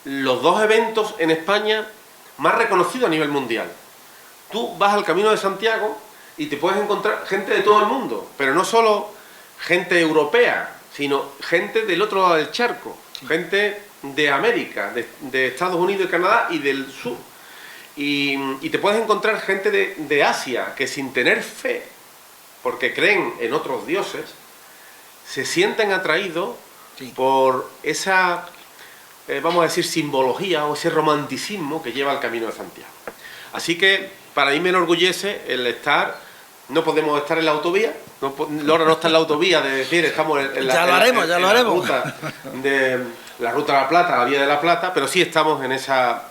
Speaker 9: los dos eventos en España más reconocidos a nivel mundial. Tú vas al Camino de Santiago y te puedes encontrar gente de todo el mundo, pero no solo gente europea, sino gente del otro lado del charco, gente de América, de Estados Unidos y Canadá y del sur. Y te puedes encontrar gente de Asia que sin tener fe, porque creen en otros dioses, se sienten atraídos por esa, vamos a decir, simbología o ese romanticismo que lleva el Camino de Santiago. Así que para mí me enorgullece el estar. No podemos estar en la autovía, Lora no está en la autovía, de decir, estamos en la ruta de la Ruta de la Plata, la Vía de la Plata, pero sí estamos en esa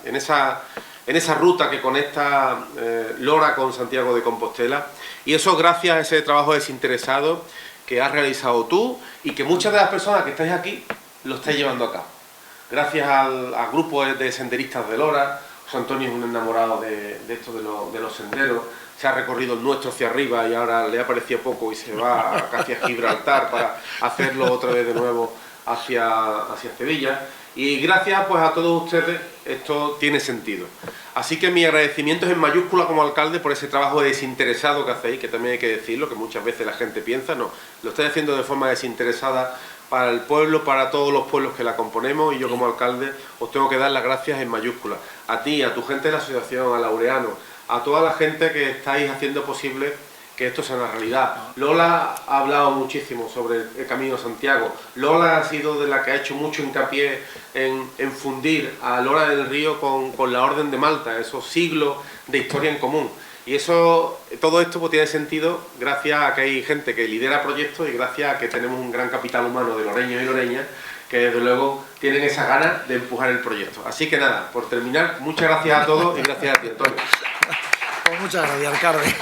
Speaker 9: ruta que conecta Lora con Santiago de Compostela, y eso gracias a ese trabajo desinteresado que has realizado tú y que muchas de las personas que estáis aquí lo estáis llevando a cabo. Gracias al grupo de senderistas de Lora. José Antonio es un enamorado de esto de los senderos. Se ha recorrido el nuestro hacia arriba y ahora le ha parecido poco y se va hacia Gibraltar para hacerlo otra vez de nuevo hacia Sevilla. Y gracias pues a todos ustedes esto tiene sentido. Así que mi agradecimiento es en mayúscula como alcalde por ese trabajo desinteresado que hacéis, que también hay que decirlo, que muchas veces la gente piensa, no, lo estáis haciendo de forma desinteresada para el pueblo, para todos los pueblos que la componemos, y yo como alcalde os tengo que dar las gracias en mayúscula. A ti, a tu gente de la asociación, a Laureano, a toda la gente que estáis haciendo posible que esto sea una realidad. Lola ha hablado muchísimo sobre el Camino de Santiago. Lola ha sido de la que ha hecho mucho hincapié en fundir a Lora del Río con la Orden de Malta, esos siglos de historia en común. Y todo esto pues, tiene sentido gracias a que hay gente que lidera proyectos y gracias a que tenemos un gran capital humano de loreños y loreñas que desde luego tienen esa ganas de empujar el proyecto. Así que nada, por terminar, muchas gracias a todos y gracias a ti, Antonio.
Speaker 2: Pues muchas gracias, alcalde.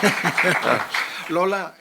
Speaker 2: Lola...